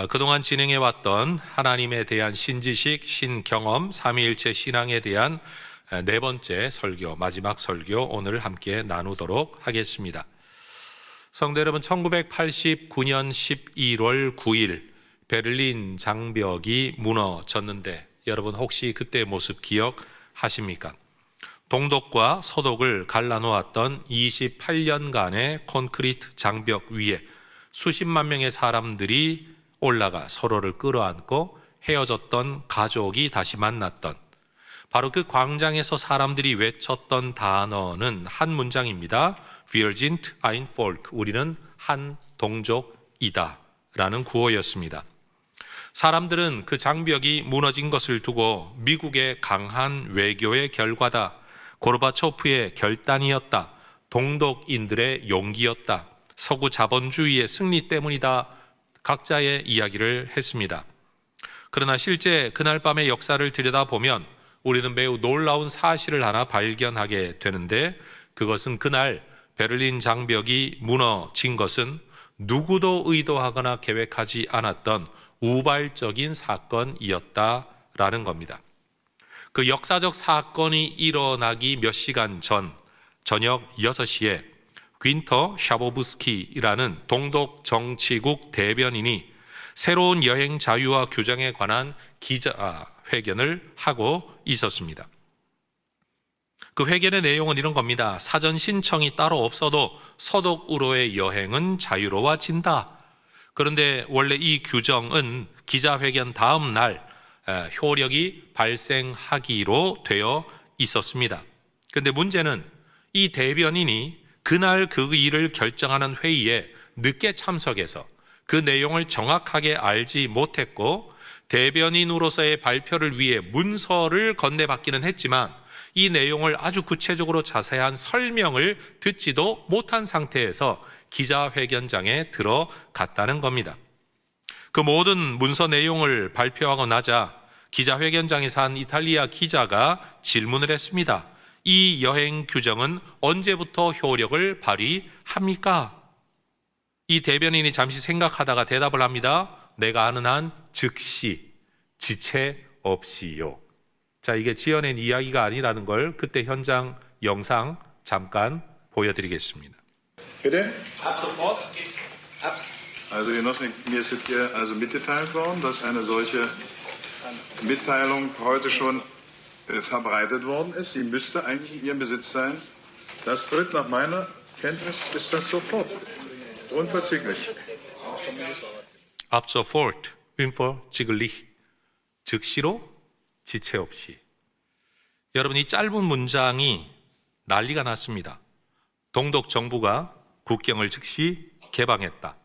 그동안 진행해왔던 하나님에 대한 신지식, 신경험, 삼위일체 신앙에 대한 네 번째 설교, 마지막 설교 오늘 함께 나누도록 하겠습니다. 성도 여러분, 1989년 11월 9일 베를린 장벽이 무너졌는데 여러분 혹시 그때의 모습 기억하십니까? 동독과 서독을 갈라놓았던 28년간의 콘크리트 장벽 위에 수십만 명의 사람들이 올라가 서로를 끌어안고 헤어졌던 가족이 다시 만났던, 바로 그 광장에서 사람들이 외쳤던 단어는 한 문장입니다. Wir sind ein Volk, 우리는 한 동족이다 라는 구호였습니다. 사람들은 그 장벽이 무너진 것을 두고 미국의 강한 외교의 결과다, 고르바초프의 결단이었다, 동독인들의 용기였다, 서구 자본주의의 승리 때문이다, 각자의 이야기를 했습니다. 그러나 실제 그날 밤의 역사를 들여다보면 우리는 매우 놀라운 사실을 하나 발견하게 되는데, 그것은 그날 베를린 장벽이 무너진 것은 누구도 의도하거나 계획하지 않았던 우발적인 사건이었다라는 겁니다. 그 역사적 사건이 일어나기 몇 시간 전 저녁 6시에 귄터 샤보브스키라는 동독 정치국 대변인이 새로운 여행 자유와 규정에 관한 기자회견을 하고 있었습니다. 그 회견의 내용은 이런 겁니다. 사전 신청이 따로 없어도 서독으로의 여행은 자유로워진다. 그런데 원래 이 규정은 기자회견 다음 날 효력이 발생하기로 되어 있었습니다. 그런데 문제는 이 대변인이 그날 그 일을 결정하는 회의에 늦게 참석해서 그 내용을 정확하게 알지 못했고, 대변인으로서의 발표를 위해 문서를 건네받기는 했지만 이 내용을 아주 구체적으로 자세한 설명을 듣지도 못한 상태에서 기자회견장에 들어갔다는 겁니다. 그 모든 문서 내용을 발표하고 나자 기자회견장에서 한 이탈리아 기자가 질문을 했습니다. 이 여행 규정은 언제부터 효력을 발휘합니까? 이 대변인이 잠시 생각하다가 대답을 합니다. 내가 아는 한 즉시, 지체 없이요. 자, 이게 지어낸 이야기가 아니라는 걸 그때 현장 영상 잠깐 보여드리겠습니다. Bitte? Ab sofort. Also Genossen, mir ist es hier also mitgeteilt worden, dass eine solche Mitteilung heute schon verbreitet worden ist. Sie müsste eigentlich in Ihrem Besitz sein. Das tritt nach meiner Kenntnis ist das sofort. Unverzüglich. Ab sofort, unverzüglich. 즉시로, 지체 없이. 여러분, 이 짧은 문장이 난리가 났습니다. 동독 정부가 국경을 즉시 개방했다.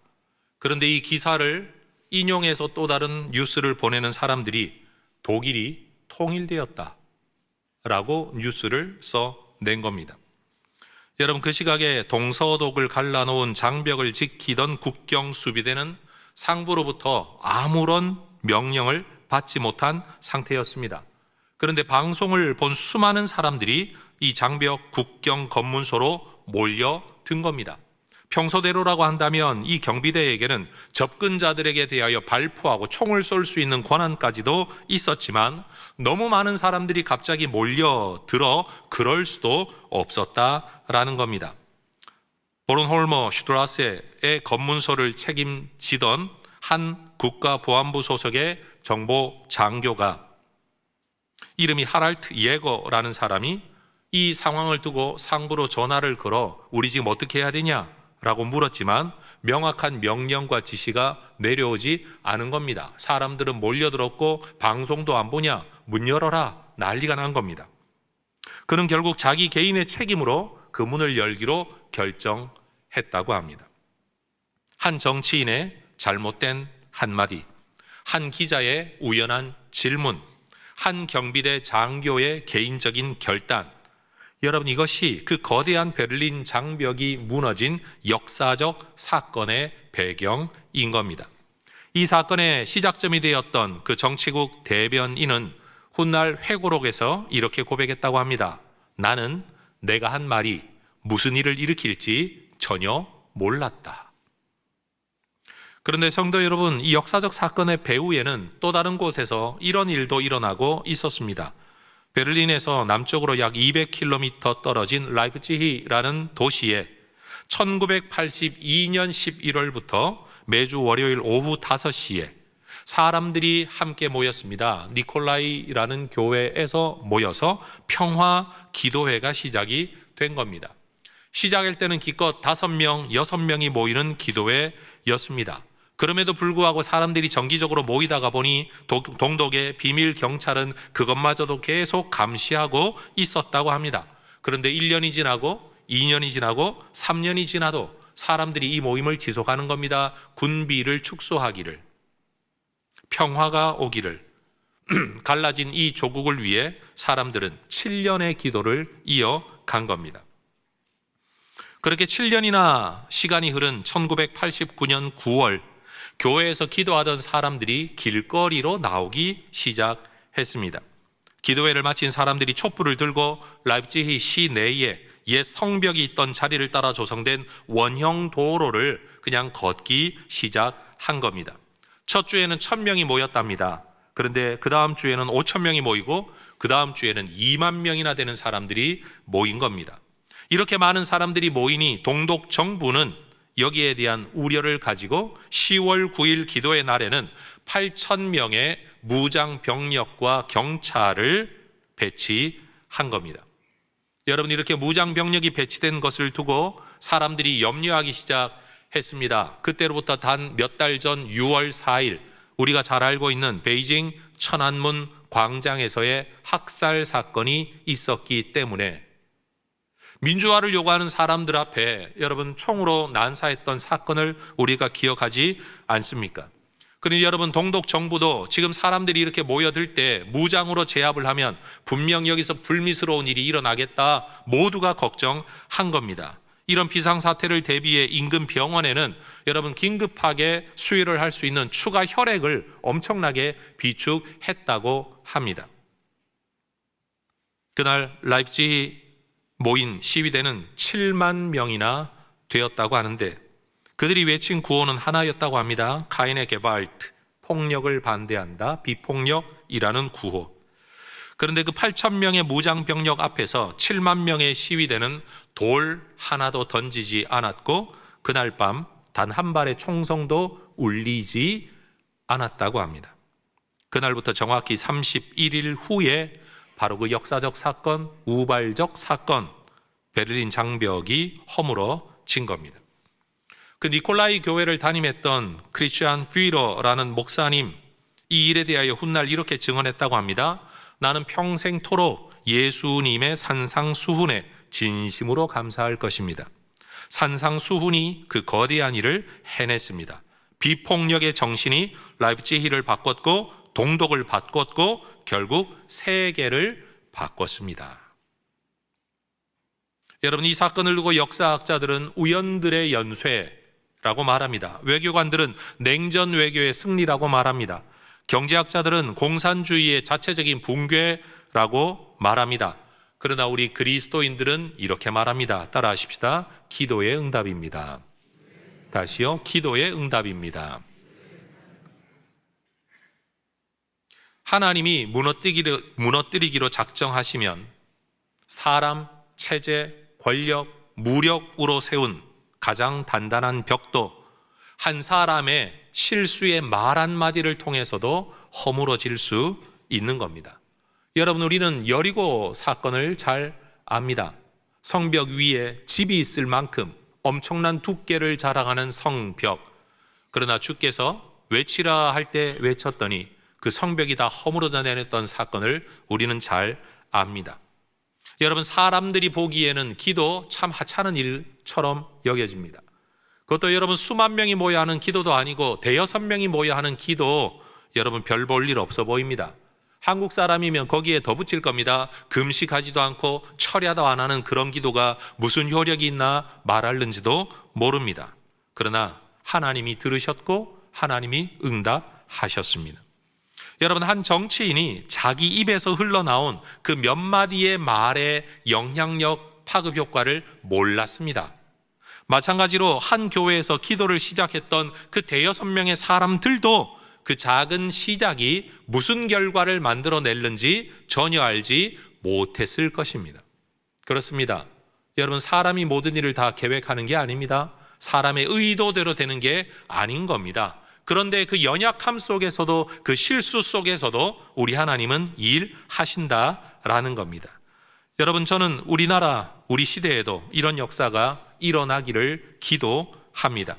그런데 이 기사를 인용해서 또 다른 뉴스를 보내는 사람들이 독일이 통일되었다 라고 뉴스를 써낸 겁니다. 여러분, 그 시각에 동서독을 갈라놓은 장벽을 지키던 국경 수비대는 상부로부터 아무런 명령을 받지 못한 상태였습니다. 그런데 방송을 본 수많은 사람들이 이 장벽 국경 검문소로 몰려든 겁니다. 평소대로라고 한다면 이 경비대에게는 접근자들에게 대하여 발포하고 총을 쏠 수 있는 권한까지도 있었지만 너무 많은 사람들이 갑자기 몰려들어 그럴 수도 없었다라는 겁니다. 보른홀머 슈트라세의 검문소를 책임지던 한 국가보안부 소속의 정보 장교가, 이름이 하랄트 예거라는 사람이 이 상황을 두고 상부로 전화를 걸어 우리 지금 어떻게 해야 되냐 라고 물었지만 명확한 명령과 지시가 내려오지 않은 겁니다. 사람들은 몰려들었고 방송도 안 보냐, 문 열어라, 난리가 난 겁니다. 그는 결국 자기 개인의 책임으로 그 문을 열기로 결정했다고 합니다. 한 정치인의 잘못된 한마디, 한 기자의 우연한 질문, 한 경비대 장교의 개인적인 결단, 여러분, 이것이 그 거대한 베를린 장벽이 무너진 역사적 사건의 배경인 겁니다. 이 사건의 시작점이 되었던 그 정치국 대변인은 훗날 회고록에서 이렇게 고백했다고 합니다. 나는 내가 한 말이 무슨 일을 일으킬지 전혀 몰랐다. 그런데 성도 여러분, 이 역사적 사건의 배후에는 또 다른 곳에서 이런 일도 일어나고 있었습니다. 베를린에서 남쪽으로 약 200km 떨어진 라이프치히라는 도시에 1982년 11월부터 매주 월요일 오후 5시에 사람들이 함께 모였습니다. 니콜라이라는 교회에서 모여서 평화 기도회가 시작이 된 겁니다. 시작할 때는 기껏 5명, 6명이 모이는 기도회였습니다. 그럼에도 불구하고 사람들이 정기적으로 모이다가 보니 동독의 비밀 경찰은 그것마저도 계속 감시하고 있었다고 합니다. 그런데 1년이 지나고 2년이 지나고 3년이 지나도 사람들이 이 모임을 지속하는 겁니다. 군비를 축소하기를, 평화가 오기를. 갈라진 이 조국을 위해 사람들은 7년의 기도를 이어간 겁니다. 그렇게 7년이나 시간이 흐른 1989년 9월, 교회에서 기도하던 사람들이 길거리로 나오기 시작했습니다. 기도회를 마친 사람들이 촛불을 들고 라이프치히 시내에 옛 성벽이 있던 자리를 따라 조성된 원형 도로를 그냥 걷기 시작한 겁니다. 첫 주에는 1,000명이 모였답니다. 그런데 그 다음 주에는 5,000명이 모이고 그 다음 주에는 2만 명이나 되는 사람들이 모인 겁니다. 이렇게 많은 사람들이 모이니 동독 정부는 여기에 대한 우려를 가지고 10월 9일 기도의 날에는 8,000명의 무장 병력과 경찰을 배치한 겁니다. 여러분, 이렇게 무장 병력이 배치된 것을 두고 사람들이 염려하기 시작했습니다. 그때로부터 단 몇 달 전 6월 4일 우리가 잘 알고 있는 베이징 천안문 광장에서의 학살 사건이 있었기 때문에 민주화를 요구하는 사람들 앞에 여러분 총으로 난사했던 사건을 우리가 기억하지 않습니까? 그러니 여러분, 동독 정부도 지금 사람들이 이렇게 모여들 때 무장으로 제압을 하면 분명 여기서 불미스러운 일이 일어나겠다, 모두가 걱정한 겁니다. 이런 비상사태를 대비해 인근 병원에는 여러분 긴급하게 수혈을 할 수 있는 추가 혈액을 엄청나게 비축했다고 합니다. 그날 라이프치히 모인 시위대는 7만 명이나 되었다고 하는데 그들이 외친 구호는 하나였다고 합니다. 카이네 게발트, 폭력을 반대한다, 비폭력이라는 구호. 그런데 그 8,000명의 무장병력 앞에서 7만 명의 시위대는 돌 하나도 던지지 않았고 그날 밤 단 한 발의 총성도 울리지 않았다고 합니다. 그날부터 정확히 31일 후에 바로 그 역사적 사건, 우발적 사건, 베를린 장벽이 허물어진 겁니다. 그 니콜라이 교회를 담임했던 크리스찬 퓨이러라는 목사님, 이 일에 대하여 훗날 이렇게 증언했다고 합니다. 나는 평생토록 예수님의 산상수훈에 진심으로 감사할 것입니다. 산상수훈이 그 거대한 일을 해냈습니다. 비폭력의 정신이 라이프치히를 바꿨고 동독을 바꿨고 결국 세계를 바꿨습니다. 여러분, 이 사건을 두고 역사학자들은 우연들의 연쇄라고 말합니다. 외교관들은 냉전 외교의 승리라고 말합니다. 경제학자들은 공산주의의 자체적인 붕괴라고 말합니다. 그러나 우리 그리스도인들은 이렇게 말합니다. 따라하십시다. 기도의 응답입니다. 다시요. 기도의 응답입니다. 하나님이 무너뜨리기로 작정하시면 사람, 체제, 권력, 무력으로 세운 가장 단단한 벽도 한 사람의 실수의 말 한마디를 통해서도 허물어질 수 있는 겁니다. 여러분, 우리는 여리고 사건을 잘 압니다. 성벽 위에 집이 있을 만큼 엄청난 두께를 자랑하는 성벽. 그러나 주께서 외치라 할 때 외쳤더니 그 성벽이 다 허물어져 내렸던 사건을 우리는 잘 압니다. 여러분, 사람들이 보기에는 기도 참 하찮은 일처럼 여겨집니다. 그것도 여러분 수만 명이 모여 하는 기도도 아니고 대여섯 명이 모여 하는 기도, 여러분 별 볼 일 없어 보입니다. 한국 사람이면 거기에 더 붙일 겁니다. 금식하지도 않고 철야도 안 하는 그런 기도가 무슨 효력이 있나 말할는지도 모릅니다. 그러나 하나님이 들으셨고 하나님이 응답하셨습니다. 여러분, 한 정치인이 자기 입에서 흘러나온 그 몇 마디의 말의 영향력, 파급 효과를 몰랐습니다. 마찬가지로 한 교회에서 기도를 시작했던 그 대여섯 명의 사람들도 그 작은 시작이 무슨 결과를 만들어냈는지 전혀 알지 못했을 것입니다. 그렇습니다. 여러분, 사람이 모든 일을 다 계획하는 게 아닙니다. 사람의 의도대로 되는 게 아닌 겁니다. 그런데 그 연약함 속에서도, 그 실수 속에서도 우리 하나님은 일하신다라는 겁니다. 여러분, 저는 우리나라, 우리 시대에도 이런 역사가 일어나기를 기도합니다.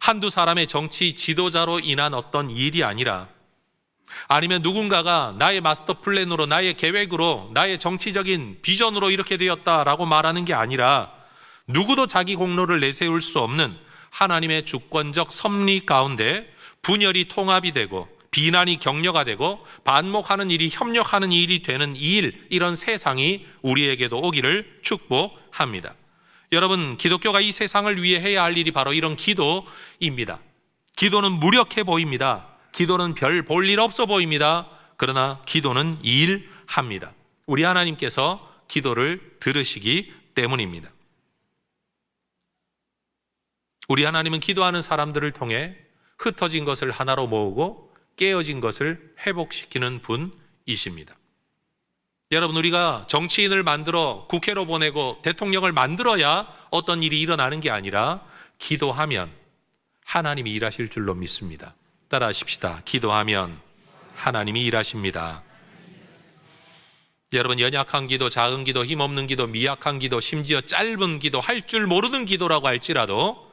한두 사람의 정치 지도자로 인한 어떤 일이 아니라, 아니면 누군가가 나의 마스터 플랜으로, 나의 계획으로, 나의 정치적인 비전으로 이렇게 되었다라고 말하는 게 아니라, 누구도 자기 공로를 내세울 수 없는 하나님의 주권적 섭리 가운데 분열이 통합이 되고 비난이 격려가 되고 반목하는 일이 협력하는 일이 되는 이런 세상이 우리에게도 오기를 축복합니다. 여러분, 기독교가 이 세상을 위해 해야 할 일이 바로 이런 기도입니다. 기도는 무력해 보입니다. 기도는 별 볼 일 없어 보입니다. 그러나 기도는 일합니다. 우리 하나님께서 기도를 들으시기 때문입니다. 우리 하나님은 기도하는 사람들을 통해 흩어진 것을 하나로 모으고 깨어진 것을 회복시키는 분이십니다. 여러분, 우리가 정치인을 만들어 국회로 보내고 대통령을 만들어야 어떤 일이 일어나는 게 아니라 기도하면 하나님이 일하실 줄로 믿습니다. 따라하십시다. 기도하면 하나님이 일하십니다. 여러분, 연약한 기도, 작은 기도, 힘없는 기도, 미약한 기도, 심지어 짧은 기도, 할 줄 모르는 기도라고 할지라도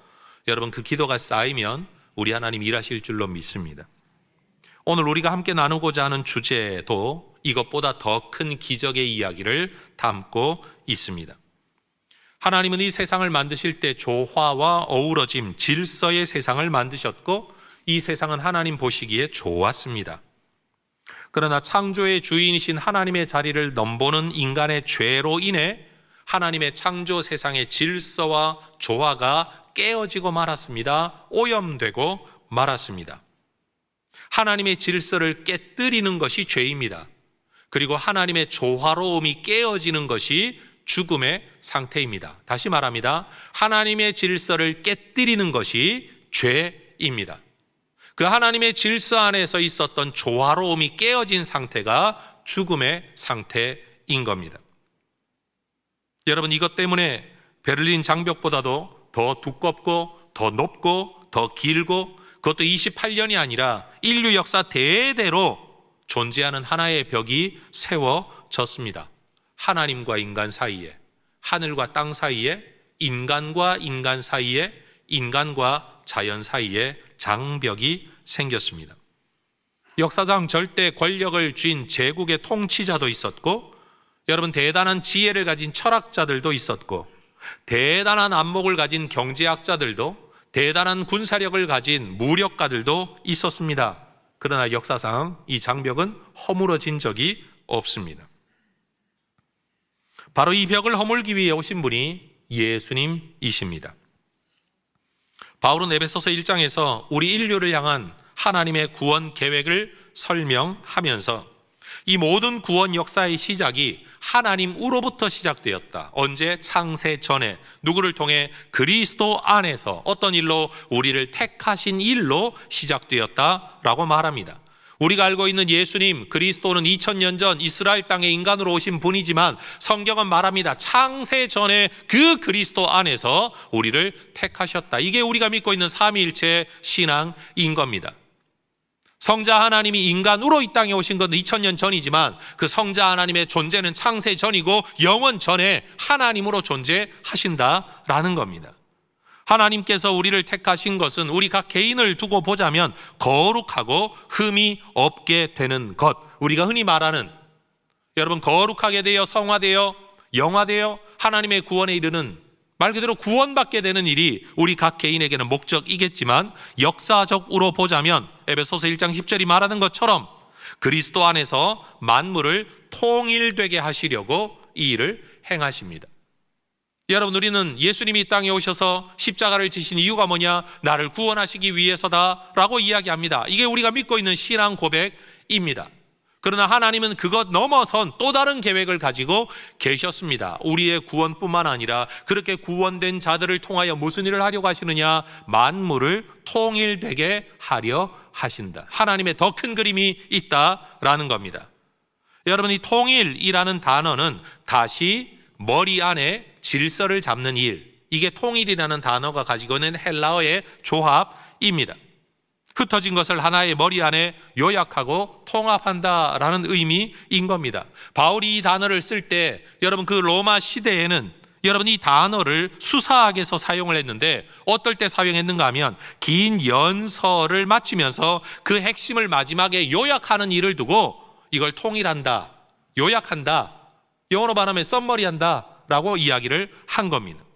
여러분, 그 기도가 쌓이면 우리 하나님 일하실 줄로 믿습니다. 오늘 우리가 함께 나누고자 하는 주제도 이것보다 더 큰 기적의 이야기를 담고 있습니다. 하나님은 이 세상을 만드실 때 조화와 어우러짐, 질서의 세상을 만드셨고 이 세상은 하나님 보시기에 좋았습니다. 그러나 창조의 주인이신 하나님의 자리를 넘보는 인간의 죄로 인해 하나님의 창조 세상의 질서와 조화가 깨어지고 말았습니다. 오염되고 말았습니다. 하나님의 질서를 깨뜨리는 것이 죄입니다. 그리고 하나님의 조화로움이 깨어지는 것이 죽음의 상태입니다. 다시 말합니다. 하나님의 질서를 깨뜨리는 것이 죄입니다. 그 하나님의 질서 안에서 있었던 조화로움이 깨어진 상태가 죽음의 상태인 겁니다. 여러분, 이것 때문에 베를린 장벽보다도 더 두껍고 더 높고 더 길고 그것도 28년이 아니라 인류 역사 대대로 존재하는 하나의 벽이 세워졌습니다. 하나님과 인간 사이에, 하늘과 땅 사이에, 인간과 인간 사이에, 인간과 자연 사이에 장벽이 생겼습니다. 역사상 절대 권력을 쥔 제국의 통치자도 있었고, 여러분, 대단한 지혜를 가진 철학자들도 있었고, 대단한 안목을 가진 경제학자들도, 대단한 군사력을 가진 무력가들도 있었습니다. 그러나 역사상 이 장벽은 허물어진 적이 없습니다. 바로 이 벽을 허물기 위해 오신 분이 예수님이십니다. 바울은 에베소서 1장에서 우리 인류를 향한 하나님의 구원 계획을 설명하면서 이 모든 구원 역사의 시작이 하나님으로부터 시작되었다. 언제? 창세 전에 누구를 통해? 그리스도 안에서 어떤 일로? 우리를 택하신 일로 시작되었다라고 말합니다. 우리가 알고 있는 예수님 그리스도는 2000년 전 이스라엘 땅에 인간으로 오신 분이지만 성경은 말합니다. 창세 전에 그 그리스도 안에서 우리를 택하셨다. 이게 우리가 믿고 있는 삼위일체 신앙인 겁니다. 성자 하나님이 인간으로 이 땅에 오신 건 2000년 전이지만 그 성자 하나님의 존재는 창세 전이고 영원 전에 하나님으로 존재하신다라는 겁니다. 하나님께서 우리를 택하신 것은 우리 각 개인을 두고 보자면 거룩하고 흠이 없게 되는 것, 우리가 흔히 말하는, 여러분, 거룩하게 되어 성화되어 영화되어 하나님의 구원에 이르는, 말 그대로 구원받게 되는 일이 우리 각 개인에게는 목적이겠지만 역사적으로 보자면 에베소서 1장 10절이 말하는 것처럼 그리스도 안에서 만물을 통일되게 하시려고 이 일을 행하십니다. 여러분, 우리는 예수님이 이 땅에 오셔서 십자가를 지신 이유가 뭐냐? 나를 구원하시기 위해서다라고 이야기합니다. 이게 우리가 믿고 있는 신앙 고백입니다. 그러나 하나님은 그것 넘어선 또 다른 계획을 가지고 계셨습니다. 우리의 구원뿐만 아니라 그렇게 구원된 자들을 통하여 무슨 일을 하려고 하시느냐? 만물을 통일되게 하려 하신다. 하나님의 더 큰 그림이 있다라는 겁니다. 여러분, 이 통일이라는 단어는 다시 머리 안에 질서를 잡는 일, 이게 통일이라는 단어가 가지고 있는 헬라어의 조합입니다. 흩어진 것을 하나의 머리 안에 요약하고 통합한다라는 의미인 겁니다. 바울이 이 단어를 쓸 때 여러분 그 로마 시대에는 여러분 이 단어를 수사학에서 사용을 했는데 어떨 때 사용했는가 하면 긴 연설을 마치면서 그 핵심을 마지막에 요약하는 일을 두고 이걸 통일한다, 요약한다, 영어로 말하면 썸머리한다 라고 이야기를 한 겁니다.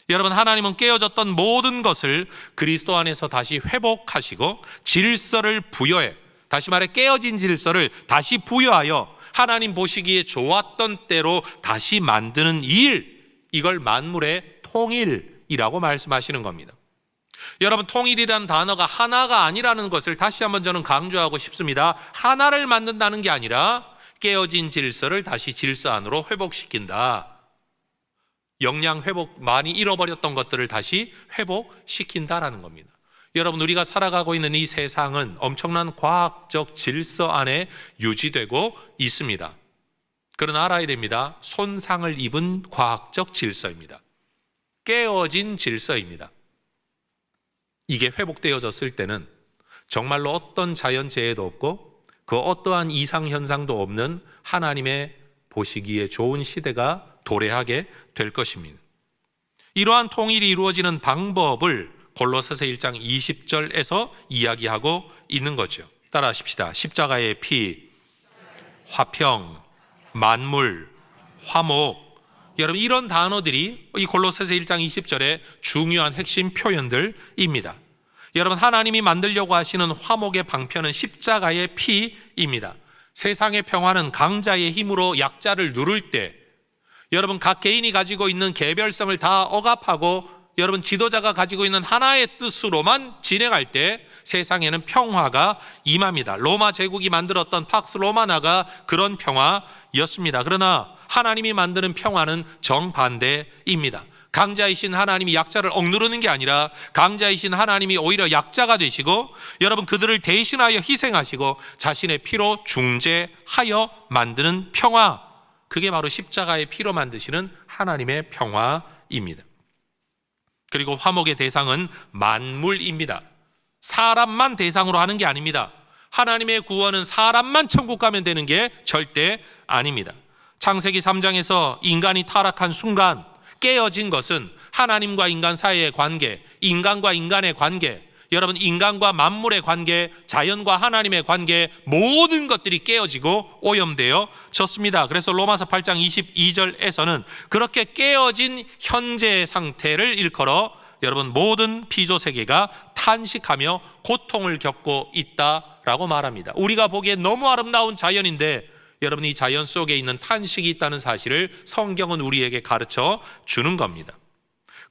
여러분, 하나님은 깨어졌던 모든 것을 그리스도 안에서 다시 회복하시고 질서를 부여해, 다시 말해 깨어진 질서를 다시 부여하여 하나님 보시기에 좋았던 때로 다시 만드는 일, 이걸 만물의 통일이라고 말씀하시는 겁니다. 여러분, 통일이라는 단어가 하나가 아니라는 것을 다시 한번 저는 강조하고 싶습니다. 하나를 만든다는 게 아니라 깨어진 질서를 다시 질서 안으로 회복시킨다. 역량 회복, 많이 잃어버렸던 것들을 다시 회복시킨다라는 겁니다. 여러분, 우리가 살아가고 있는 이 세상은 엄청난 과학적 질서 안에 유지되고 있습니다. 그러나 알아야 됩니다. 손상을 입은 과학적 질서입니다. 깨어진 질서입니다. 이게 회복되어졌을 때는 정말로 어떤 자연재해도 없고 그 어떠한 이상현상도 없는 하나님의 보시기에 좋은 시대가 도래하게 될 것입니다. 이러한 통일이 이루어지는 방법을 골로새서 1장 20절에서 이야기하고 있는 거죠. 따라하십시다. 십자가의 피, 화평, 만물, 화목. 여러분, 이런 단어들이 이 골로새서 1장 20절의 중요한 핵심 표현들입니다. 여러분, 하나님이 만들려고 하시는 화목의 방편은 십자가의 피입니다. 세상의 평화는 강자의 힘으로 약자를 누를 때, 여러분 각 개인이 가지고 있는 개별성을 다 억압하고 여러분 지도자가 가지고 있는 하나의 뜻으로만 진행할 때 세상에는 평화가 임합니다. 로마 제국이 만들었던 팍스 로마나가 그런 평화였습니다. 그러나 하나님이 만드는 평화는 정반대입니다. 강자이신 하나님이 약자를 억누르는 게 아니라 강자이신 하나님이 오히려 약자가 되시고 여러분 그들을 대신하여 희생하시고 자신의 피로 중재하여 만드는 평화, 그게 바로 십자가의 피로 만드시는 하나님의 평화입니다. 그리고 화목의 대상은 만물입니다. 사람만 대상으로 하는 게 아닙니다. 하나님의 구원은 사람만 천국 가면 되는 게 절대 아닙니다. 창세기 3장에서 인간이 타락한 순간 깨어진 것은 하나님과 인간 사이의 관계, 인간과 인간의 관계, 여러분 인간과 만물의 관계, 자연과 하나님의 관계, 모든 것들이 깨어지고 오염되어졌습니다. 그래서 로마서 8장 22절에서는 그렇게 깨어진 현재의 상태를 일컬어 여러분 모든 피조 세계가 탄식하며 고통을 겪고 있다라고 말합니다. 우리가 보기에 너무 아름다운 자연인데 여러분 이 자연 속에 있는 탄식이 있다는 사실을 성경은 우리에게 가르쳐 주는 겁니다.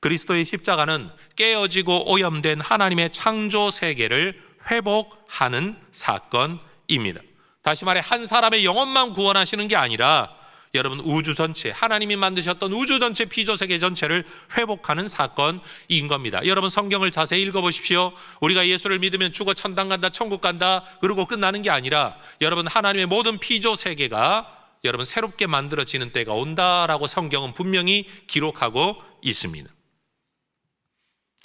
그리스도의 십자가는 깨어지고 오염된 하나님의 창조 세계를 회복하는 사건입니다. 다시 말해 한 사람의 영혼만 구원하시는 게 아니라 여러분 우주 전체, 하나님이 만드셨던 우주 전체 피조 세계 전체를 회복하는 사건인 겁니다. 여러분 성경을 자세히 읽어보십시오. 우리가 예수를 믿으면 죽어 천당 간다, 천국 간다 그러고 끝나는 게 아니라 여러분 하나님의 모든 피조 세계가 여러분 새롭게 만들어지는 때가 온다라고 성경은 분명히 기록하고 있습니다.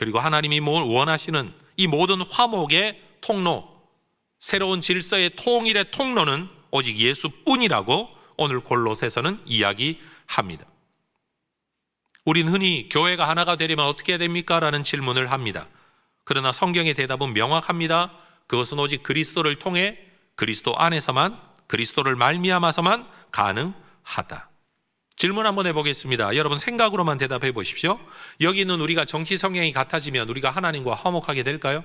그리고 하나님이 원하시는 이 모든 화목의 통로, 새로운 질서의 통일의 통로는 오직 예수뿐이라고 오늘 골로새서는 이야기합니다. 우린 흔히 교회가 하나가 되려면 어떻게 해야 됩니까? 라는 질문을 합니다. 그러나 성경의 대답은 명확합니다. 그것은 오직 그리스도를 통해 그리스도 안에서만, 그리스도를 말미암아서만 가능하다. 질문 한번 해보겠습니다. 여러분 생각으로만 대답해 보십시오. 여기 있는 우리가 정치 성향이 같아지면 우리가 하나님과 화목하게 될까요?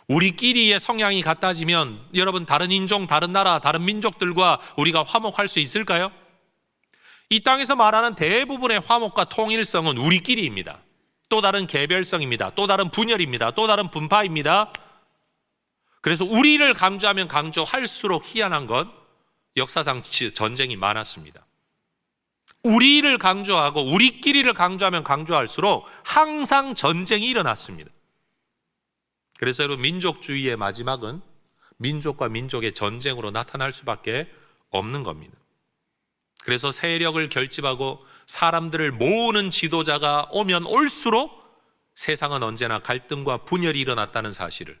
우리끼리의 성향이 같아지면 여러분 다른 인종, 다른 나라, 다른 민족들과 우리가 화목할 수 있을까요? 이 땅에서 말하는 대부분의 화목과 통일성은 우리끼리입니다. 또 다른 개별성입니다. 또 다른 분열입니다. 또 다른 분파입니다. 그래서 우리를 강조하면 강조할수록 희한한 건 역사상 전쟁이 많았습니다. 우리를 강조하고 우리끼리를 강조하면 강조할수록 항상 전쟁이 일어났습니다. 그래서 여러분, 민족주의의 마지막은 민족과 민족의 전쟁으로 나타날 수밖에 없는 겁니다. 그래서 세력을 결집하고 사람들을 모으는 지도자가 오면 올수록 세상은 언제나 갈등과 분열이 일어났다는 사실을,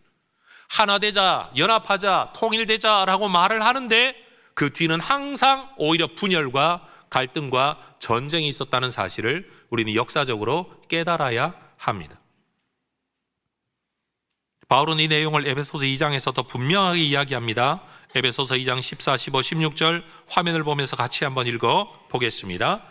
하나 되자, 연합하자, 통일되자라고 말을 하는데 그 뒤는 항상 오히려 분열과 갈등과 전쟁이 있었다는 사실을 우리는 역사적으로 깨달아야 합니다. 바울은 이 내용을 에베소서 2장에서 더 분명하게 이야기합니다. 에베소서 2장 14, 15, 16절 화면을 보면서 같이 한번 읽어 보겠습니다.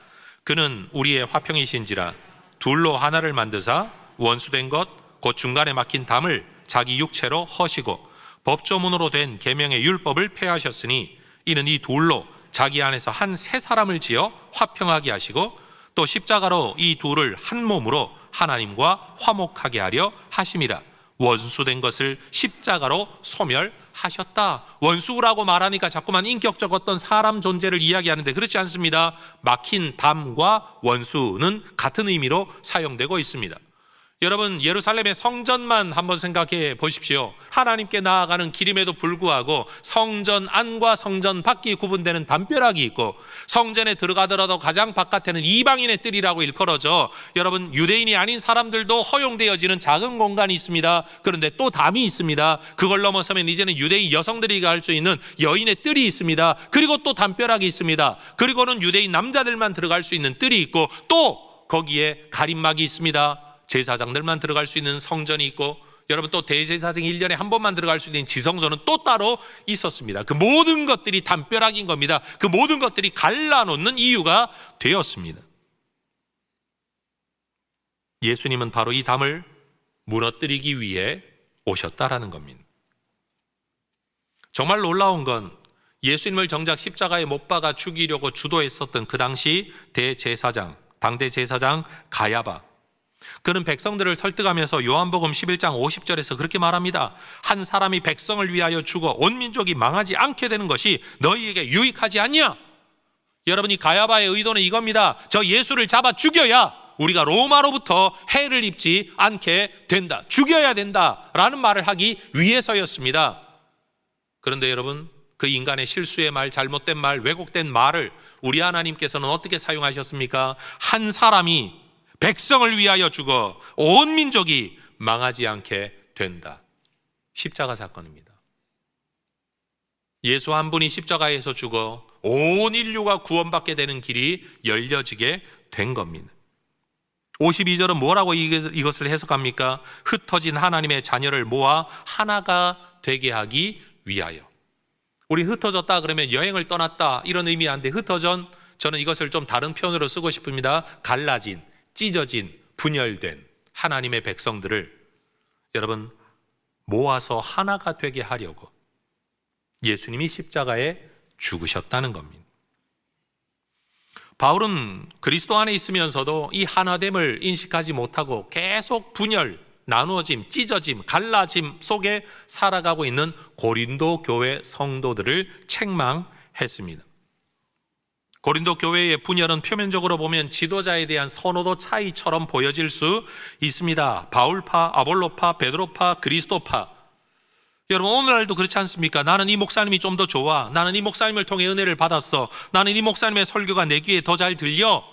그는 우리의 화평이신지라 둘로 하나를 만드사 원수된 것 곧 중간에 막힌 담을 자기 육체로 허시고 법조문으로 된 계명의 율법을 폐하셨으니 이는 이 둘로 자기 안에서 한 새 사람을 지어 화평하게 하시고 또 십자가로 이 둘을 한 몸으로 하나님과 화목하게 하려 하심이라. 원수된 것을 십자가로 소멸하셨다. 원수라고 말하니까 자꾸만 인격적 어떤 사람 존재를 이야기하는데 그렇지 않습니다. 막힌 담과 원수는 같은 의미로 사용되고 있습니다. 여러분, 예루살렘의 성전만 한번 생각해 보십시오. 하나님께 나아가는 길임에도 불구하고 성전 안과 성전 밖이 구분되는 담벼락이 있고, 성전에 들어가더라도 가장 바깥에는 이방인의 뜰이라고 일컬어져 여러분, 유대인이 아닌 사람들도 허용되어지는 작은 공간이 있습니다. 그런데 또 담이 있습니다. 그걸 넘어서면 이제는 유대인 여성들이 갈 수 있는 여인의 뜰이 있습니다. 그리고 또 담벼락이 있습니다. 그리고는 유대인 남자들만 들어갈 수 있는 뜰이 있고, 또 거기에 가림막이 있습니다. 제사장들만 들어갈 수 있는 성전이 있고, 여러분 또 대제사장이 1년에 한 번만 들어갈 수 있는 지성소는 또 따로 있었습니다. 그 모든 것들이 담벼락인 겁니다. 그 모든 것들이 갈라놓는 이유가 되었습니다. 예수님은 바로 이 담을 무너뜨리기 위해 오셨다라는 겁니다. 정말 놀라운 건 예수님을 정작 십자가에 못 박아 죽이려고 주도했었던 그 당시 대제사장, 당대 제사장 가야바, 그는 백성들을 설득하면서 요한복음 11장 50절에서 그렇게 말합니다. 한 사람이 백성을 위하여 죽어 온 민족이 망하지 않게 되는 것이 너희에게 유익하지 않냐? 여러분이 가야바의 의도는 이겁니다. 저 예수를 잡아 죽여야 우리가 로마로부터 해를 입지 않게 된다. 죽여야 된다라는 말을 하기 위해서였습니다. 그런데 여러분, 그 인간의 실수의 말, 잘못된 말, 왜곡된 말을 우리 하나님께서는 어떻게 사용하셨습니까? 한 사람이 백성을 위하여 죽어 온 민족이 망하지 않게 된다. 십자가 사건입니다. 예수 한 분이 십자가에서 죽어 온 인류가 구원받게 되는 길이 열려지게 된 겁니다. 52절은 뭐라고 이것을 해석합니까? 흩어진 하나님의 자녀를 모아 하나가 되게 하기 위하여. 우리 흩어졌다 그러면 여행을 떠났다 이런 의미인데, 흩어전, 저는 이것을 좀 다른 표현으로 쓰고 싶습니다. 갈라진, 찢어진, 분열된 하나님의 백성들을 여러분 모아서 하나가 되게 하려고 예수님이 십자가에 죽으셨다는 겁니다. 바울은 그리스도 안에 있으면서도 이 하나됨을 인식하지 못하고 계속 분열, 나누어짐, 찢어짐, 갈라짐 속에 살아가고 있는 고린도 교회 성도들을 책망했습니다. 고린도 교회의 분열은 표면적으로 보면 지도자에 대한 선호도 차이처럼 보여질 수 있습니다. 바울파, 아볼로파, 베드로파, 그리스도파. 여러분, 오늘날도 그렇지 않습니까? 나는 이 목사님이 좀 더 좋아. 나는 이 목사님을 통해 은혜를 받았어. 나는 이 목사님의 설교가 내 귀에 더 잘 들려.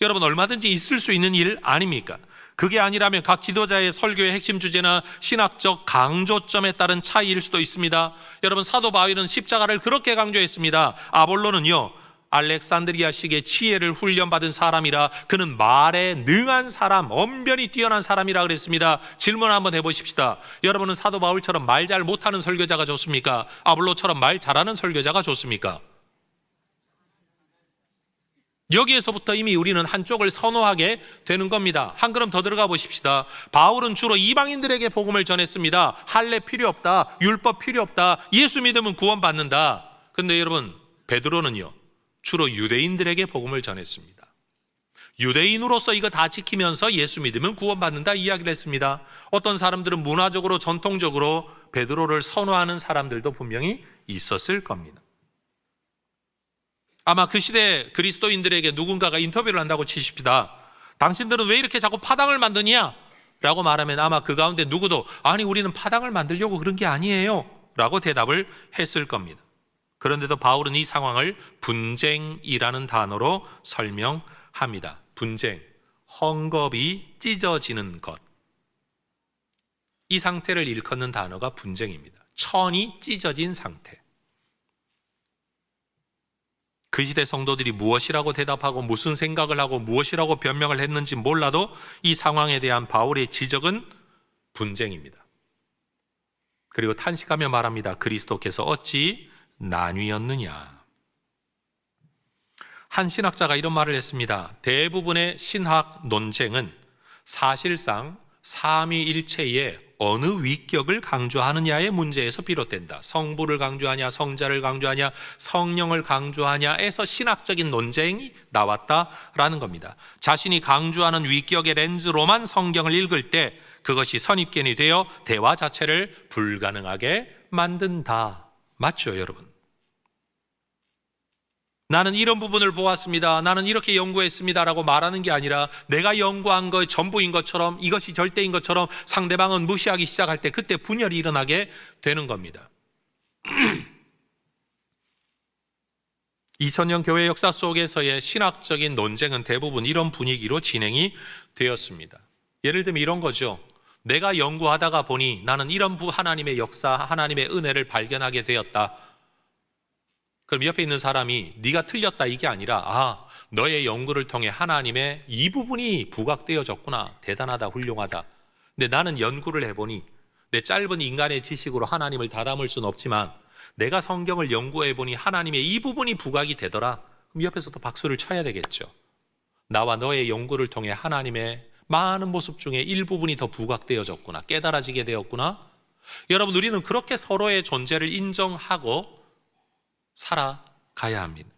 여러분, 얼마든지 있을 수 있는 일 아닙니까? 그게 아니라면 각 지도자의 설교의 핵심 주제나 신학적 강조점에 따른 차이일 수도 있습니다. 여러분, 사도 바울은 십자가를 그렇게 강조했습니다. 아볼로는요, 알렉산드리아식의 지혜를 훈련받은 사람이라 그는 말에 능한 사람, 언변이 뛰어난 사람이라 그랬습니다. 질문 한번 해보십시다. 여러분은 사도 바울처럼 말 잘 못하는 설교자가 좋습니까? 아볼로처럼 말 잘하는 설교자가 좋습니까? 여기에서부터 이미 우리는 한쪽을 선호하게 되는 겁니다. 한 걸음 더 들어가 보십시다. 바울은 주로 이방인들에게 복음을 전했습니다. 할례 필요 없다, 율법 필요 없다, 예수 믿으면 구원받는다. 근데 여러분, 베드로는요, 주로 유대인들에게 복음을 전했습니다. 유대인으로서 이거 다 지키면서 예수 믿으면 구원받는다 이야기를 했습니다. 어떤 사람들은 문화적으로 전통적으로 베드로를 선호하는 사람들도 분명히 있었을 겁니다. 아마 그 시대 그리스도인들에게 누군가가 인터뷰를 한다고 치십시다. 당신들은 왜 이렇게 자꾸 파당을 만드냐? 라고 말하면 아마 그 가운데 누구도 아니 우리는 파당을 만들려고 그런 게 아니에요 라고 대답을 했을 겁니다. 그런데도 바울은 이 상황을 분쟁이라는 단어로 설명합니다. 분쟁, 헝겊이 찢어지는 것. 이 상태를 일컫는 단어가 분쟁입니다. 천이 찢어진 상태. 그 시대 성도들이 무엇이라고 대답하고 무슨 생각을 하고 무엇이라고 변명을 했는지 몰라도 이 상황에 대한 바울의 지적은 분쟁입니다. 그리고 탄식하며 말합니다. 그리스도께서 어찌 나뉘었느냐. 한 신학자가 이런 말을 했습니다. 대부분의 신학 논쟁은 사실상 삼위일체의 어느 위격을 강조하느냐의 문제에서 비롯된다. 성부를 강조하냐, 성자를 강조하냐, 성령을 강조하냐에서 신학적인 논쟁이 나왔다라는 겁니다. 자신이 강조하는 위격의 렌즈로만 성경을 읽을 때 그것이 선입견이 되어 대화 자체를 불가능하게 만든다. 맞죠, 여러분? 나는 이런 부분을 보았습니다. 나는 이렇게 연구했습니다. 라고 말하는 게 아니라 내가 연구한 거 전부인 것처럼 이것이 절대인 것처럼 상대방은 무시하기 시작할 때 그때 분열이 일어나게 되는 겁니다. 2000년 교회 역사 속에서의 신학적인 논쟁은 대부분 이런 분위기로 진행이 되었습니다. 예를 들면 이런 거죠. 내가 연구하다가 보니 나는 이런 하나님의 역사, 하나님의 은혜를 발견하게 되었다. 그럼 옆에 있는 사람이 네가 틀렸다 이게 아니라 너의 연구를 통해 하나님의 이 부분이 부각되어졌구나. 대단하다, 훌륭하다. 근데 나는 연구를 해보니 내 짧은 인간의 지식으로 하나님을 다 담을 수는 없지만 내가 성경을 연구해보니 하나님의 이 부분이 부각이 되더라. 그럼 옆에서도 박수를 쳐야 되겠죠. 나와 너의 연구를 통해 하나님의 많은 모습 중에 일부분이 더 부각되어졌구나. 깨달아지게 되었구나. 여러분, 우리는 그렇게 서로의 존재를 인정하고 살아가야 합니다.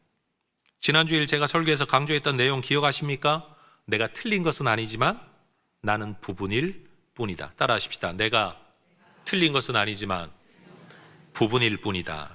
지난주일 제가 설교에서 강조했던 내용 기억하십니까? 내가 틀린 것은 아니지만 나는 부분일 뿐이다. 따라하십시다. 내가 틀린 것은 아니지만 부분일 뿐이다.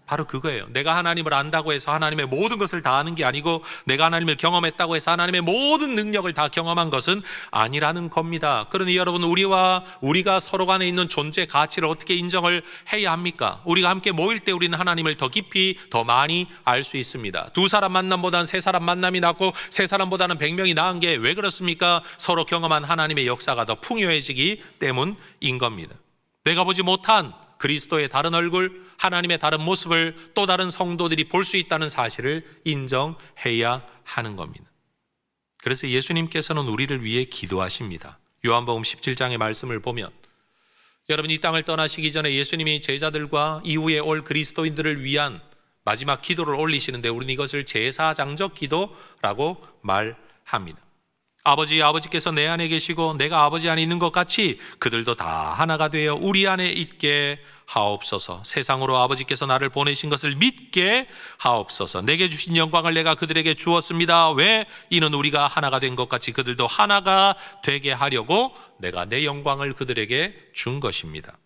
바로 그거예요. 내가 하나님을 안다고 해서 하나님의 모든 것을 다 아는 게 아니고 내가 하나님을 경험했다고 해서 하나님의 모든 능력을 다 경험한 것은 아니라는 겁니다. 그러니 여러분, 우리가 서로 간에 있는 존재 가치를 어떻게 인정을 해야 합니까? 우리가 함께 모일 때 우리는 하나님을 더 깊이 더 많이 알 수 있습니다. 두 사람 만남보다는 세 사람 만남이 낫고 세 사람보다는 100명이 나은 게 왜 그렇습니까? 서로 경험한 하나님의 역사가 더 풍요해지기 때문인 겁니다. 내가 보지 못한 그리스도의 다른 얼굴, 하나님의 다른 모습을 또 다른 성도들이 볼 수 있다는 사실을 인정해야 하는 겁니다. 그래서 예수님께서는 우리를 위해 기도하십니다. 요한복음 17장의 말씀을 보면 여러분, 이 땅을 떠나시기 전에 예수님이 제자들과 이후에 올 그리스도인들을 위한 마지막 기도를 올리시는데 우리는 이것을 제사장적 기도라고 말합니다. 아버지께서 내 안에 계시고 내가 아버지 안에 있는 것 같이 그들도 다 하나가 되어 우리 안에 있게 하옵소서. 세상으로 아버지께서 나를 보내신 것을 믿게 하옵소서. 내게 주신 영광을 내가 그들에게 주었습니다. 왜? 이는 우리가 하나가 된 것 같이 그들도 하나가 되게 하려고 내가 내 영광을 그들에게 준 것입니다.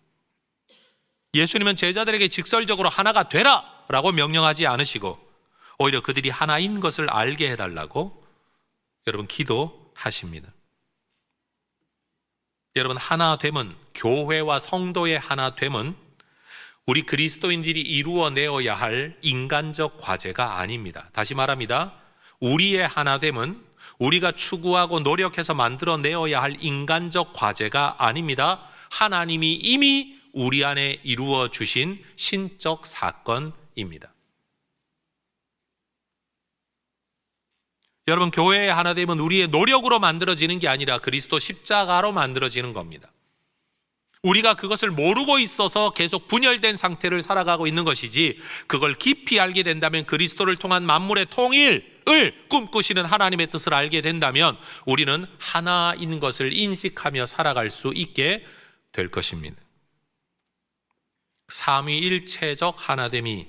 예수님은 제자들에게 직설적으로 하나가 되라 라고 명령하지 않으시고 오히려 그들이 하나인 것을 알게 해달라고 여러분 기도하십니다. 여러분, 하나됨은, 교회와 성도의 하나됨은 우리 그리스도인들이 이루어내어야 할 인간적 과제가 아닙니다. 다시 말합니다. 우리의 하나됨은 우리가 추구하고 노력해서 만들어내어야 할 인간적 과제가 아닙니다. 하나님이 이미 우리 안에 이루어 주신 신적 사건입니다. 여러분, 교회의 하나됨은 우리의 노력으로 만들어지는 게 아니라 그리스도 십자가로 만들어지는 겁니다. 우리가 그것을 모르고 있어서 계속 분열된 상태를 살아가고 있는 것이지, 그걸 깊이 알게 된다면, 그리스도를 통한 만물의 통일을 꿈꾸시는 하나님의 뜻을 알게 된다면 우리는 하나인 것을 인식하며 살아갈 수 있게 될 것입니다. 삼위일체적 하나됨이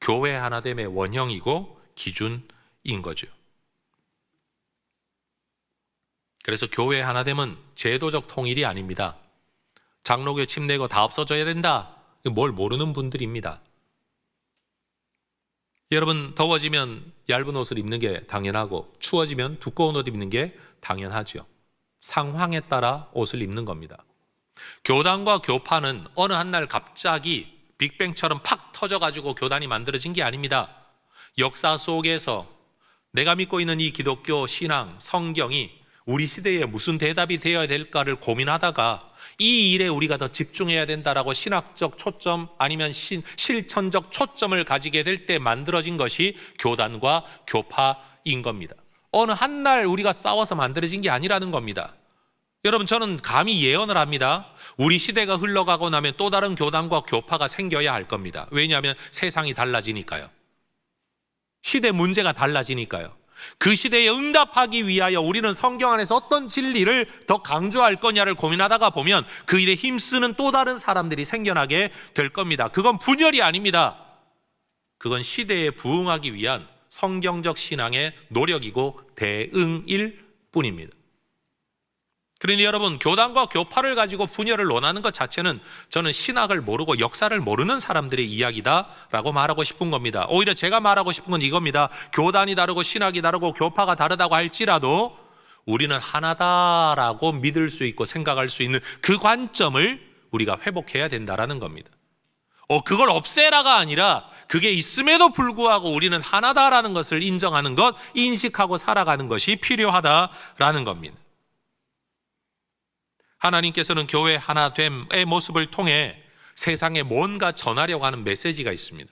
교회 하나됨의 원형이고 기준인 거죠. 그래서 교회 하나됨은 제도적 통일이 아닙니다. 장로교 침내고 다 없어져야 된다. 뭘 모르는 분들입니다. 여러분, 더워지면 얇은 옷을 입는 게 당연하고 추워지면 두꺼운 옷 입는 게 당연하죠. 상황에 따라 옷을 입는 겁니다. 교단과 교파는 어느 한 날 갑자기 빅뱅처럼 팍 터져가지고 교단이 만들어진 게 아닙니다. 역사 속에서 내가 믿고 있는 이 기독교 신앙, 성경이 우리 시대에 무슨 대답이 되어야 될까를 고민하다가 이 일에 우리가 더 집중해야 된다라고 신학적 초점 아니면 실천적 초점을 가지게 될 때 만들어진 것이 교단과 교파인 겁니다. 어느 한 날 우리가 싸워서 만들어진 게 아니라는 겁니다. 여러분, 저는 감히 예언을 합니다. 우리 시대가 흘러가고 나면 또 다른 교단과 교파가 생겨야 할 겁니다. 왜냐하면 세상이 달라지니까요. 시대 문제가 달라지니까요. 그 시대에 응답하기 위하여 우리는 성경 안에서 어떤 진리를 더 강조할 거냐를 고민하다가 보면 그 일에 힘쓰는 또 다른 사람들이 생겨나게 될 겁니다. 그건 분열이 아닙니다. 그건 시대에 부응하기 위한 성경적 신앙의 노력이고 대응일 뿐입니다. 그러니 여러분, 교단과 교파를 가지고 분열을 논하는 것 자체는 저는 신학을 모르고 역사를 모르는 사람들의 이야기다라고 말하고 싶은 겁니다. 오히려 제가 말하고 싶은 건 이겁니다. 교단이 다르고 신학이 다르고 교파가 다르다고 할지라도 우리는 하나다라고 믿을 수 있고 생각할 수 있는 그 관점을 우리가 회복해야 된다라는 겁니다. 그걸 없애라가 아니라 그게 있음에도 불구하고 우리는 하나다라는 것을 인정하는 것, 인식하고 살아가는 것이 필요하다라는 겁니다. 하나님께서는 교회 하나됨의 모습을 통해 세상에 뭔가 전하려고 하는 메시지가 있습니다.